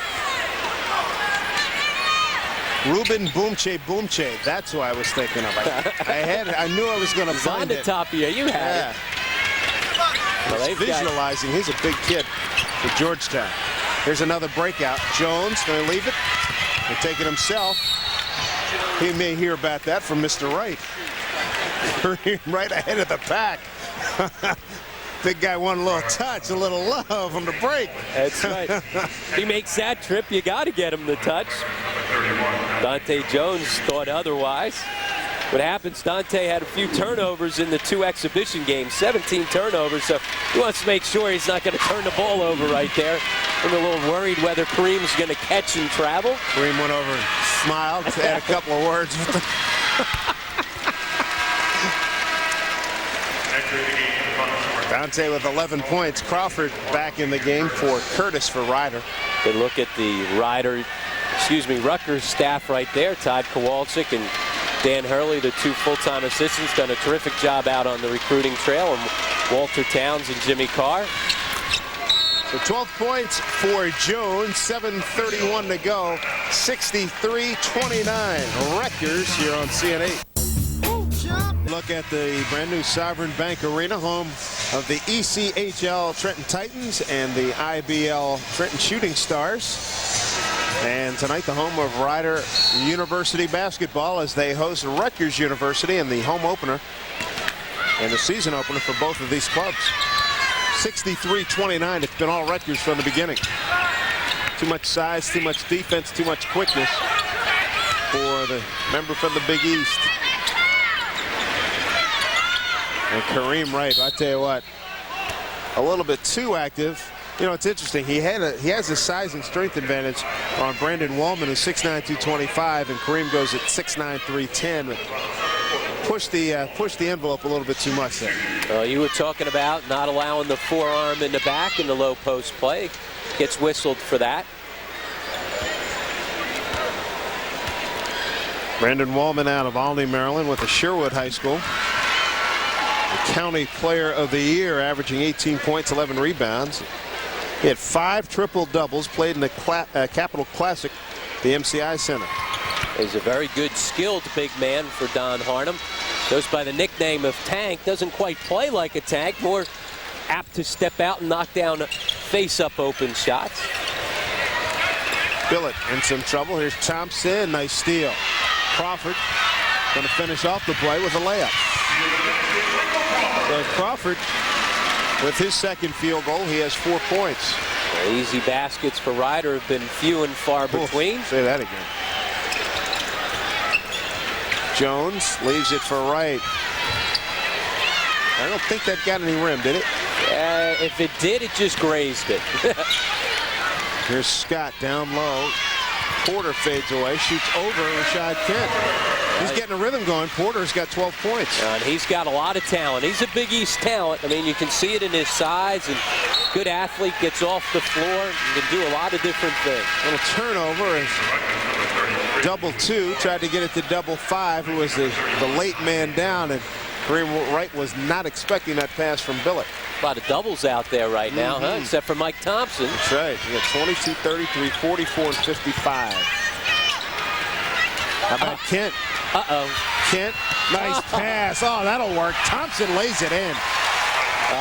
Ruben Boomche. That's who I was thinking of. I knew I was going to find on the it. top of you. You had it. Well, visualizing. He's a big kid for Georgetown. Here's another breakout. Jones going to leave it. He'll take it himself. He may hear about that from Mr. Wright. Right ahead of the pack. Big guy wanted a little touch, a little love on the break. That's right. He makes that trip, you got to get him the touch. Dante Jones thought otherwise. What happens, Dante had a few turnovers in the 2 exhibition games, 17 turnovers, so he wants to make sure he's not going to turn the ball over right there. I'm a little worried whether Kareem's going to catch and travel. Kareem went over and smiled, had a couple of words with him. Dante with 11 points. Crawford back in the game for Curtis for Ryder. Good look at the Rutgers staff right there. Todd Kowalczyk and Dan Hurley, the 2 full-time assistants, done a terrific job out on the recruiting trail. And Walter Towns and Jimmy Carr. So 12 points for Jones, 7:31 to go, 63-29. Rutgers here on CN8. Look at the brand new Sovereign Bank Arena, home of the ECHL Trenton Titans and the IBL Trenton Shooting Stars. And tonight the home of Ryder University basketball as they host Rutgers University in the home opener and the season opener for both of these clubs. 63-29. It's been all Rutgers from the beginning. Too much size, too much defense, too much quickness for the member from the Big East. And Kareem Wright, I tell you what, a little bit too active. You know, it's interesting. He has a size and strength advantage on Brandon Wallman, who's 6'9", 225, and Kareem goes at 6'9", 310. Push the envelope a little bit too much there. You were talking about not allowing the forearm in the back in the low post play. Gets whistled for that. Brandon Wallman out of Albany, Maryland, with the Sherwood High School. The County Player of the Year, averaging 18 points, 11 rebounds. He had 5 triple-doubles, played in the Capital Classic, the MCI Center. He's a very good, skilled big man for Don Harnum. Goes by the nickname of Tank. Doesn't quite play like a tank, more apt to step out and knock down face-up open shots. Billet in some trouble. Here's Thompson, nice steal. Crawford going to finish off the play with a layup. So Crawford, with his second field goal, he has 4 points. Easy baskets for Ryder have been few and far between. Say that again. Jones leaves it for Wright. I don't think that got any rim, did it? If it did, it just grazed it. Here's Scott down low. Porter fades away, shoots over Rashod Kent. He's getting a rhythm going. Porter's got 12 points. And he's got a lot of talent. He's a Big East talent. I mean, you can see it in his size. And good athlete, gets off the floor. He can do a lot of different things. Little turnover as double 2 tried to get it to double 5, who was the late man down, and Kareem Wright was not expecting that pass from Billet. A lot of doubles out there right now, huh? Except for Mike Thompson. That's right. You got 22, 33, 44, and 55. How about Kent? Kent, nice pass. Oh, that'll work. Thompson lays it in.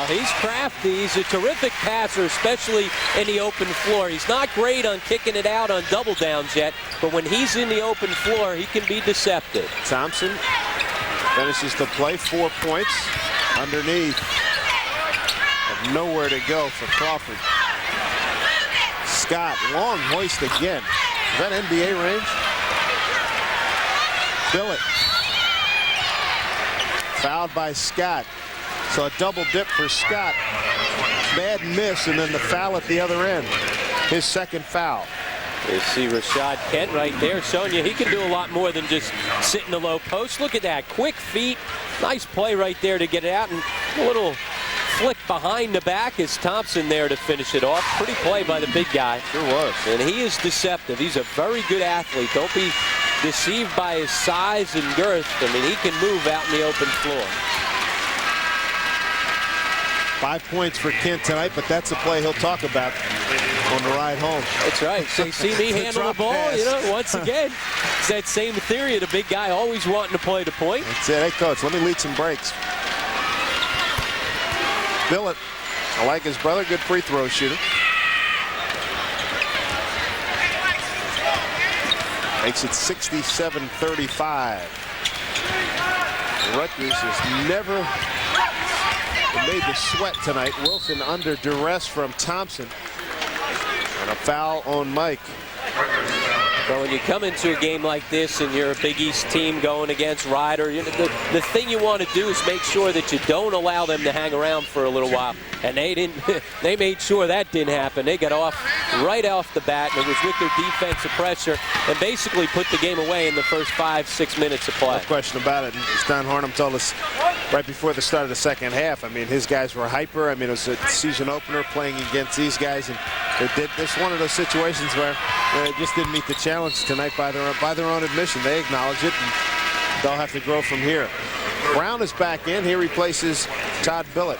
He's crafty. He's a terrific passer, especially in the open floor. He's not great on kicking it out on double downs yet, but when he's in the open floor, he can be deceptive. Thompson finishes the play, 4 points underneath. Have nowhere to go for Crawford. Scott, long hoist again. Is that NBA range? Billet. Fouled by Scott. So a double dip for Scott. Bad miss, and then the foul at the other end. His second foul. You see Rashod Kent right there showing you he can do a lot more than just sit in the low post. Look at that. Quick feet. Nice play right there to get it out. And a little flick behind the back is Thompson there to finish it off. Pretty play by the big guy. Sure was. And he is deceptive. He's a very good athlete. Don't be deceived by his size and girth. I mean, he can move out in the open floor. 5 points for Kent tonight, but that's a play he'll talk about on the ride home. That's right. So you see me handle the ball, pass. you know, once again. It's that same theory of the big guy always wanting to play the point. That's it. Hey, coach, let me lead some breaks. Billet, I like his brother, good free throw shooter. Makes it 67-35. Rutgers has never made the sweat tonight. Wilson under duress from Thompson. And a foul on Mike. Well, when you come into a game like this and you're a Big East team going against Ryder, the thing you want to do is make sure that you don't allow them to hang around for a little while. And they didn't. They made sure that didn't happen. They got off right off the bat, and it was with their defensive pressure and basically put the game away in the first 5-6 minutes of play. No question about it. As Don Harnum told us right before the start of the second half, I mean, his guys were hyper. I mean, it was a season opener playing against these guys, and they did this one of those situations where they just didn't meet the challenge tonight by their own admission. They acknowledge it, and they'll have to grow from here. Brown is back in. He replaces Todd Billet.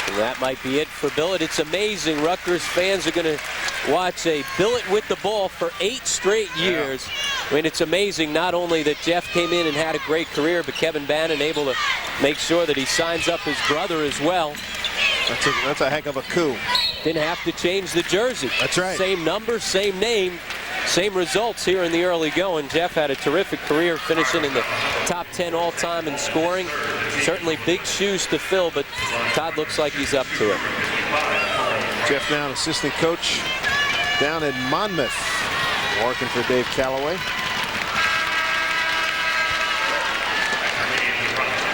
And that might be it for Billet. It's amazing. Rutgers fans are going to watch a Billet with the ball for 8 straight years. I mean, it's amazing not only that Jeff came in and had a great career, but Kevin Bannon able to make sure that he signs up his brother as well. That's a heck of a coup. Didn't have to change the jersey. That's right. Same number, same name, same results here in the early going. Jeff had a terrific career, finishing in the top 10 all-time in scoring. Certainly big shoes to fill, but Todd looks like he's up to it. Jeff now an assistant coach down in Monmouth, working for Dave Calloway.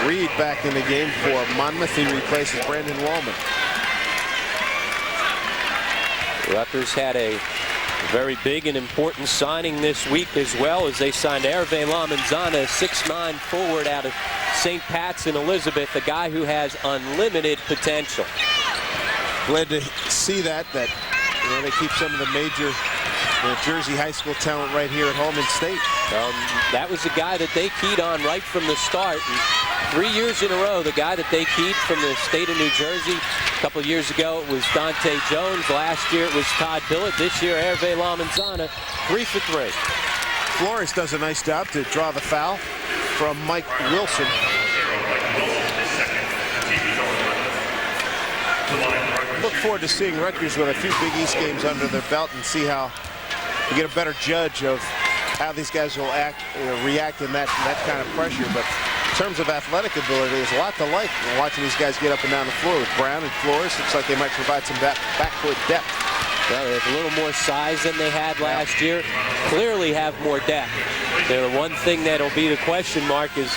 Reed back in the game for Monmouth. He replaces Brandon Wallman. Rutgers had a very big and important signing this week as well, as they signed Hervé Lamanzana, a 6'9" forward out of St. Pat's in Elizabeth, a guy who has unlimited potential. Glad to see that they keep some of the major Jersey high school talent right here at Holman State. That was a guy that they keyed on right from the start. And 3 years in a row, the guy that they keyed from the state of New Jersey. A couple of years ago, it was Dante Jones. Last year, it was Todd Billet. This year, Hervé Lamanzana, 3 for 3. Flores does a nice job to draw the foul from Mike Wilson. Look forward to seeing Rutgers with a few Big East games under their belt and see how you get a better judge of how these guys will react in that kind of pressure. But in terms of athletic ability, there's a lot to like watching these guys get up and down the floor. With Brown and Flores, looks like they might provide some backcourt depth. Well, they have a little more size than they had last year. Clearly have more depth. The one thing that'll be the question mark is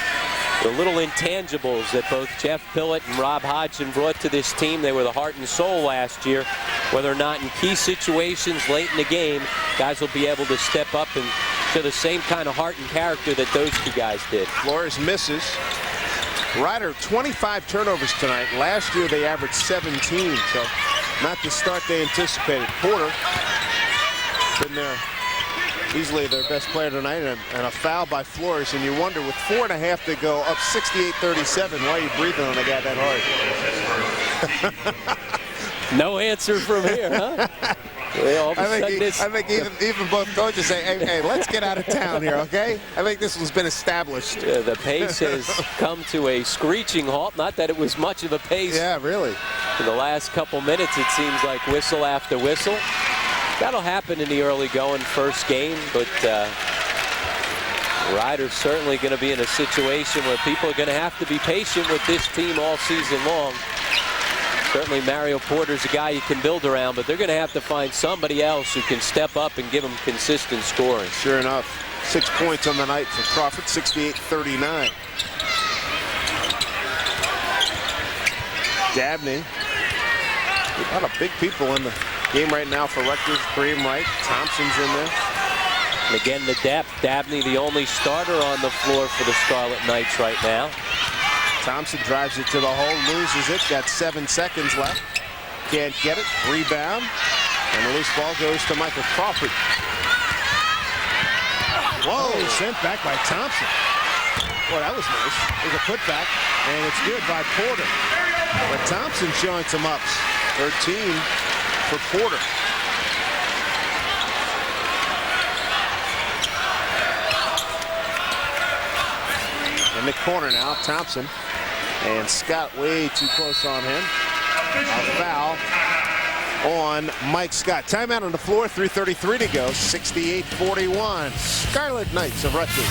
the little intangibles that both Jeff Billet and Rob Hodgson brought to this team. They were the heart and soul last year. Whether or not in key situations late in the game, guys will be able to step up and show the same kind of heart and character that those two guys did. Flores misses. Ryder, 25 turnovers tonight. Last year they averaged 17, so not the start they anticipated. Porter been there, easily their best player tonight, and a foul by Flores. And you wonder, with 4.5 to go, up 68-37, why are you breathing on a guy that hard? No answer from here, huh? I think even both coaches say, hey, let's get out of town here, okay? I think this one's been established. The pace has come to a screeching halt. Not that it was much of a pace. Yeah, really. For the last couple minutes, it seems like whistle after whistle. That'll happen in the early going first game, but Ryder's certainly going to be in a situation where people are going to have to be patient with this team all season long. Certainly Mario Porter's a guy you can build around, but they're going to have to find somebody else who can step up and give them consistent scoring. Sure enough, 6 points on the night for Crawford, 68-39. Dabney. A lot of big people in the game right now for Rutgers. Kareem Wright, Thompson's in there. And again, the depth. Dabney, the only starter on the floor for the Scarlet Knights right now. Thompson drives it to the hole, loses it. Got 7 seconds left. Can't get it. Rebound. And the loose ball goes to Michael Crawford. Whoa, sent back by Thompson. Boy, that was nice. There's a putback, and it's good by Porter. But Thompson showing some ups. 13 for Porter. In the corner now, Thompson. And Scott way too close on him. A foul on Mike Scott. Timeout on the floor, 3:33 to go, 68-41. Scarlet Knights of Rutgers.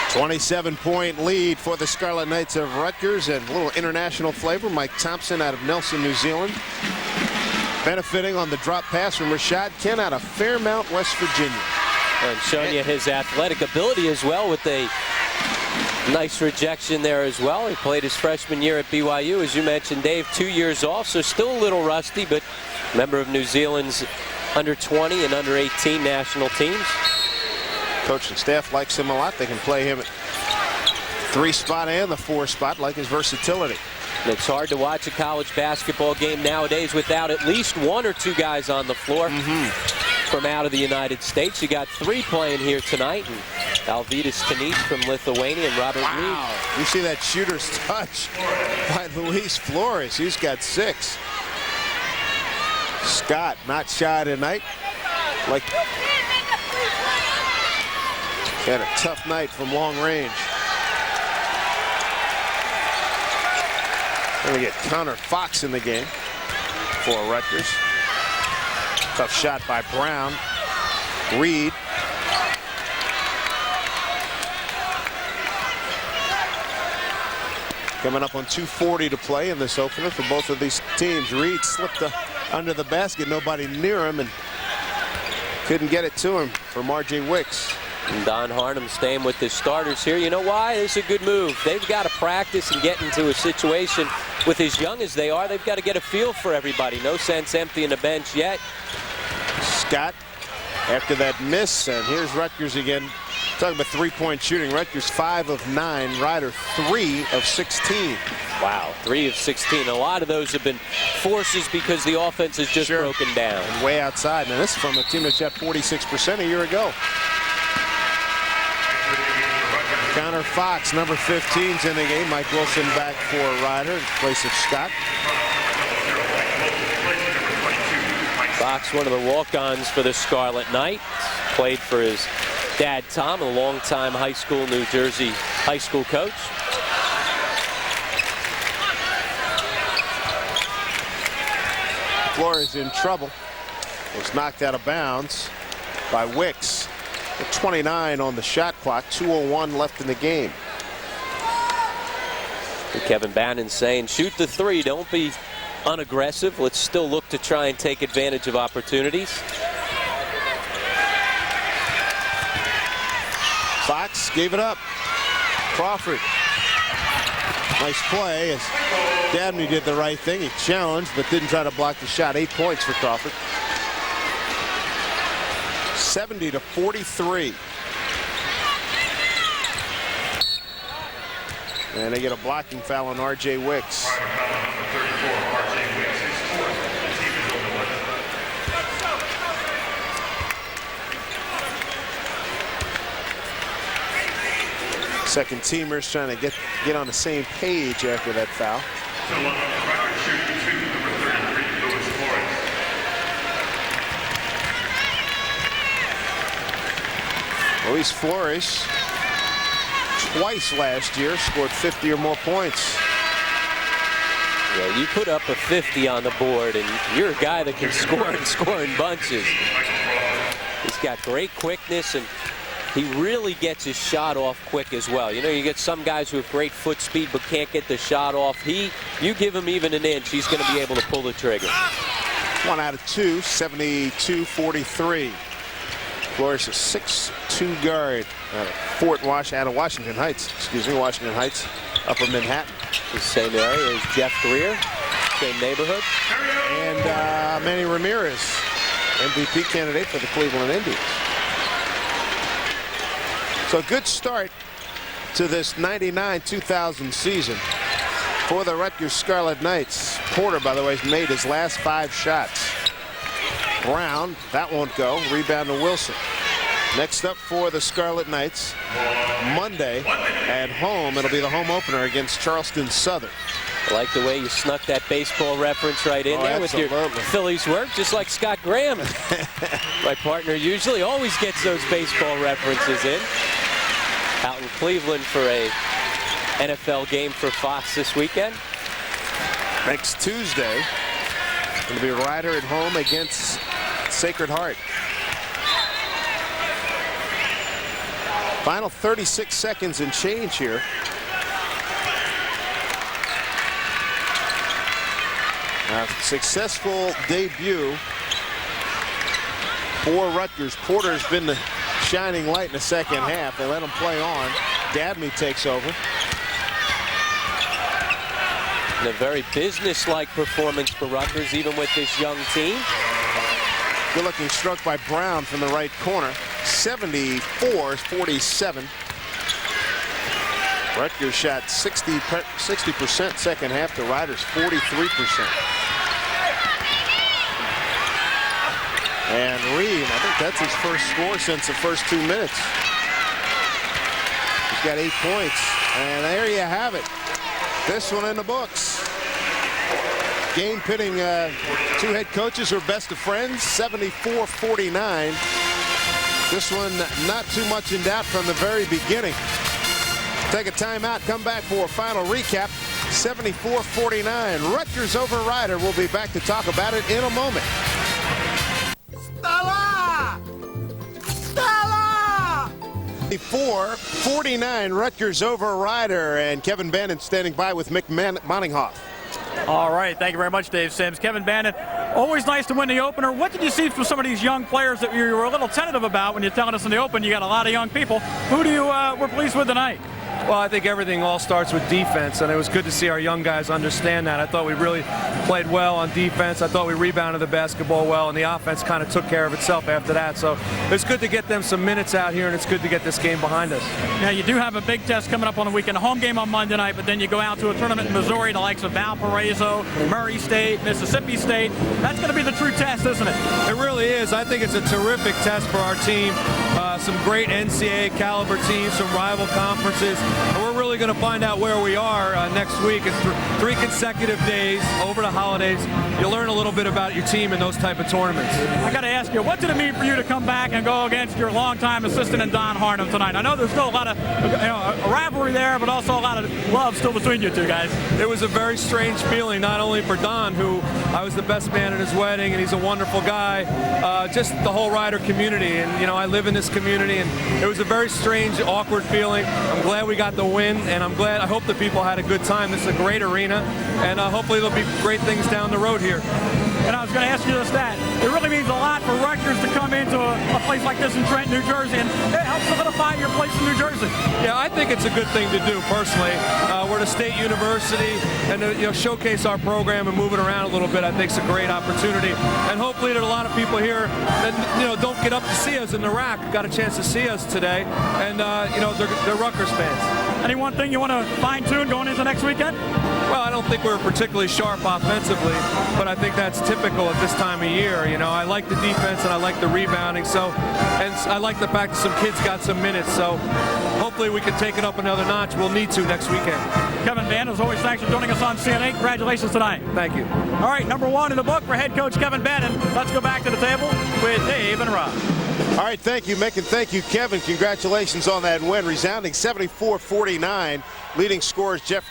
27-point lead for the Scarlet Knights of Rutgers, and a little international flavor. Mike Thompson out of Nelson, New Zealand, benefiting on the drop pass from Rashod Kent out of Fairmount, West Virginia. And showing you his athletic ability as well with a nice rejection there as well. He played his freshman year at BYU, as you mentioned, Dave, 2 years off, so still a little rusty, but member of New Zealand's under 20 and under 18 national teams. Coach and staff likes him a lot. They can play him at 3 spot and the 4 spot, like his versatility. And it's hard to watch a college basketball game nowadays without at least 1 or 2 guys on the floor from out of the United States. You got 3 playing here tonight, and Alvydas Tanich from Lithuania and Robert Reed. You see that shooter's touch by Luis Flores. He's got 6. Scott not shy tonight. Like, had a tough night from long range. Going to get Connor Fox in the game for Rutgers. Tough shot by Brown. Reed. Coming up on 2:40 to play in this opener for both of these teams. Reed slipped under the basket. Nobody near him and couldn't get it to him from R.J. Wicks. And Don Harnum staying with the starters here. You know why? It's a good move. They've got to practice and get into a situation with as young as they are. They've got to get a feel for everybody. No sense emptying the bench yet. Scott after that miss, and here's Rutgers again. Talking about 3-point shooting. Rutgers 5 of 9. Ryder 3 of 16. Wow, 3 of 16. A lot of those have been forces because the offense is just broken down. And way outside. Now this is from a team that shot 46% a year ago. Connor Fox, number 15's in the game. Mike Wilson back for Ryder in place of Scott. Fox, one of the walk-ons for the Scarlet Knights. Played for his dad, Tom, a longtime high school New Jersey high school coach. Flores in trouble. Was knocked out of bounds by Wicks. 29 on the shot clock. 2:01 left in the game. And Kevin Bannon saying, shoot the 3. Don't be unaggressive. Let's still look to try and take advantage of opportunities. Fox gave it up. Crawford. Nice play as Dabney did the right thing. He challenged but didn't try to block the shot. 8 points for Crawford. 70-43. And they get a blocking foul on R.J. Wicks. Second teamers trying to get on the same page after that foul. Luis Flores twice last year scored 50 or more points. Yeah, you put up a 50 on the board and you're a guy that can score and score in bunches. He's got great quickness and he really gets his shot off quick as well. You know, you get some guys who have great foot speed but can't get the shot off. You give him even an inch, he's going to be able to pull the trigger. 1 out of 2, 72-43. Flores is 6'2" guard out of Washington Heights. Excuse me, Washington Heights, Upper Manhattan. The same area as Jeff Greer, same neighborhood. And Manny Ramirez, MVP candidate for the Cleveland Indians. So a good start to this 99-2000 season for the Rutgers Scarlet Knights. Porter, by the way, has made his last 5 shots. Brown, that won't go. Rebound to Wilson. Next up for the Scarlet Knights, Monday at home. It'll be the home opener against Charleston Southern. I like the way you snuck that baseball reference right in there with your Phillies work, just like Scott Graham. My partner usually always gets those baseball references in. Out in Cleveland for a NFL game for Fox this weekend. Next Tuesday, going to be Ryder at home against Sacred Heart. Final 36 seconds and change here. A successful debut for Rutgers. Porter's been the shining light in the second half. They let him play on. Dabney takes over. And a very business-like performance for Rutgers, even with this young team. Good-looking stroke by Brown from the right corner. 74-47. Rutgers shot 60% second half to Rider's 43%. And Reed, I think that's his first score since the first 2 minutes. He's got 8 points. And there you have it. This one in the books. Game pitting two head coaches who are best of friends, 74-49. This one not too much in doubt from the very beginning. Take a timeout, come back for a final recap. 74-49. Rutgers over Rider. We'll be back to talk about it in a moment. Stella! Stella! 74-49. Rutgers over Rider. And Kevin Bannon standing by with Mick Monninghoff. All right, thank you very much, Dave Sims. Kevin Bannon, always nice to win the opener. What did you see from some of these young players that you were a little tentative about when you're telling us in the open you got a lot of young people? Who do you were pleased with tonight? Well, I think everything all starts with defense, and it was good to see our young guys understand that. I thought we really played well on defense. I thought we rebounded the basketball well, and the offense kind of took care of itself after that. So it's good to get them some minutes out here, and it's good to get this game behind us. Now, you do have a big test coming up on the weekend, a home game on Monday night, but then you go out to a tournament in Missouri, the likes of Valparaiso, Murray State, Mississippi State. That's going to be the true test, isn't it? It really is. I think it's a terrific test for our team. Some great NCAA caliber teams, some rival conferences. And we're really going to find out where we are next week. It's 3 consecutive days over the holidays. You learn a little bit about your team in those type of tournaments. I got to ask you, what did it mean for you to come back and go against your longtime assistant in Don Harnum tonight? I know there's still a lot of a rivalry there, but also a lot of love still between you two guys. It was a very strange feeling, not only for Don, who I was the best man at his wedding, and he's a wonderful guy, just the whole Rider community. And, I live in this community, and it was a very strange, awkward feeling. I'm glad we got the win, and I hope the people had a good time. This is a great arena, and hopefully there'll be great things down the road here. And I was going to ask you this, that it really means a lot for Rutgers to come into a place like this in Trenton, New Jersey, and it helps solidify your place in New Jersey. Yeah, I think it's a good thing to do, personally. We're at a state university, and to showcase our program and move it around a little bit, I think is a great opportunity. And hopefully there's a lot of people here that don't get up to see us in the rack, got a chance to see us today, and they're Rutgers fans. Any one thing you want to fine-tune going into next weekend? Well, I don't think we're particularly sharp offensively, but I think that's typical at this time of year. I like the defense and I like the rebounding, and I like the fact that some kids got some minutes, so hopefully we can take it up another notch. We'll need to next weekend. Kevin Bannon, as always, thanks for joining us on CNA. Congratulations tonight. Thank you. All right, number 1 in the book for head coach Kevin Bannon. Let's go back to the table with Dave and Rob. All right, thank you, Mick, and thank you, Kevin. Congratulations on that win. Resounding 74-49. Leading scorers Jeff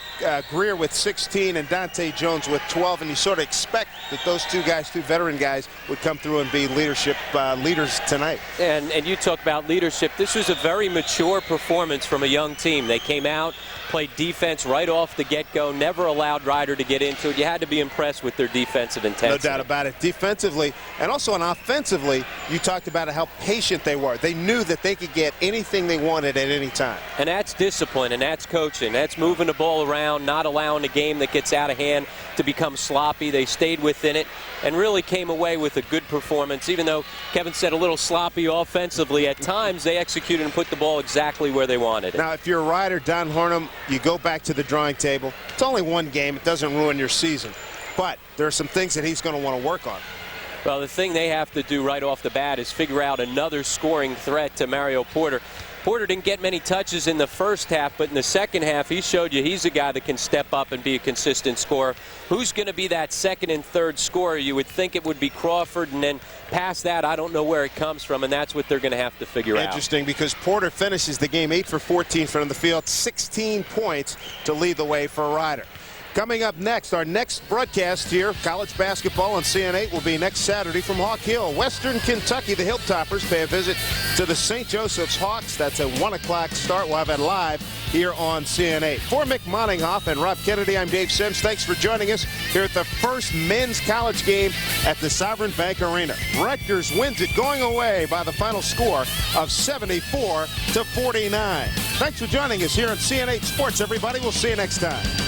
Greer with 16 and Dante Jones with 12. And you sort of expect that those two guys, two veteran guys, would come through and be leadership leaders tonight. And you talk about leadership. This was a very mature performance from a young team. They came out, played defense right off the get-go, never allowed Rider to get into it. You had to be impressed with their defensive intensity. No doubt about it. Defensively and also on offensively, you talked about how patient they were. They knew that they could get anything they wanted at any time. And that's discipline, and that's coaching. That's moving the ball around, not allowing a game that gets out of hand to become sloppy. They stayed within it and really came away with a good performance. Even though Kevin said a little sloppy offensively at times, they executed and put the ball exactly where they wanted it. Now, if you're a Rider, Don Harnum, you go back to the drawing table. It's only one game. It doesn't ruin your season. But there are some things that he's going to want to work on. Well, the thing they have to do right off the bat is figure out another scoring threat to Mario Porter. Porter didn't get many touches in the first half, but in the second half, he showed you he's a guy that can step up and be a consistent scorer. Who's going to be that second and third scorer? You would think it would be Crawford, and then past that, I don't know where it comes from, and that's what they're going to have to figure out. Interesting, because Porter finishes the game 8 for 14 from the field, 16 points to lead the way for Rider. Coming up next, our next broadcast here, college basketball on CN8, will be next Saturday from Hawk Hill. Western Kentucky, the Hilltoppers pay a visit to the St. Joseph's Hawks. That's a 1 o'clock start. We'll have it live here on CN8. For Mick Moninghoff and Rob Kennedy, I'm Dave Sims. Thanks for joining us here at the first men's college game at the Sovereign Bank Arena. Rutgers wins it going away by the final score of 74-49. Thanks for joining us here on CN8 Sports, everybody. We'll see you next time.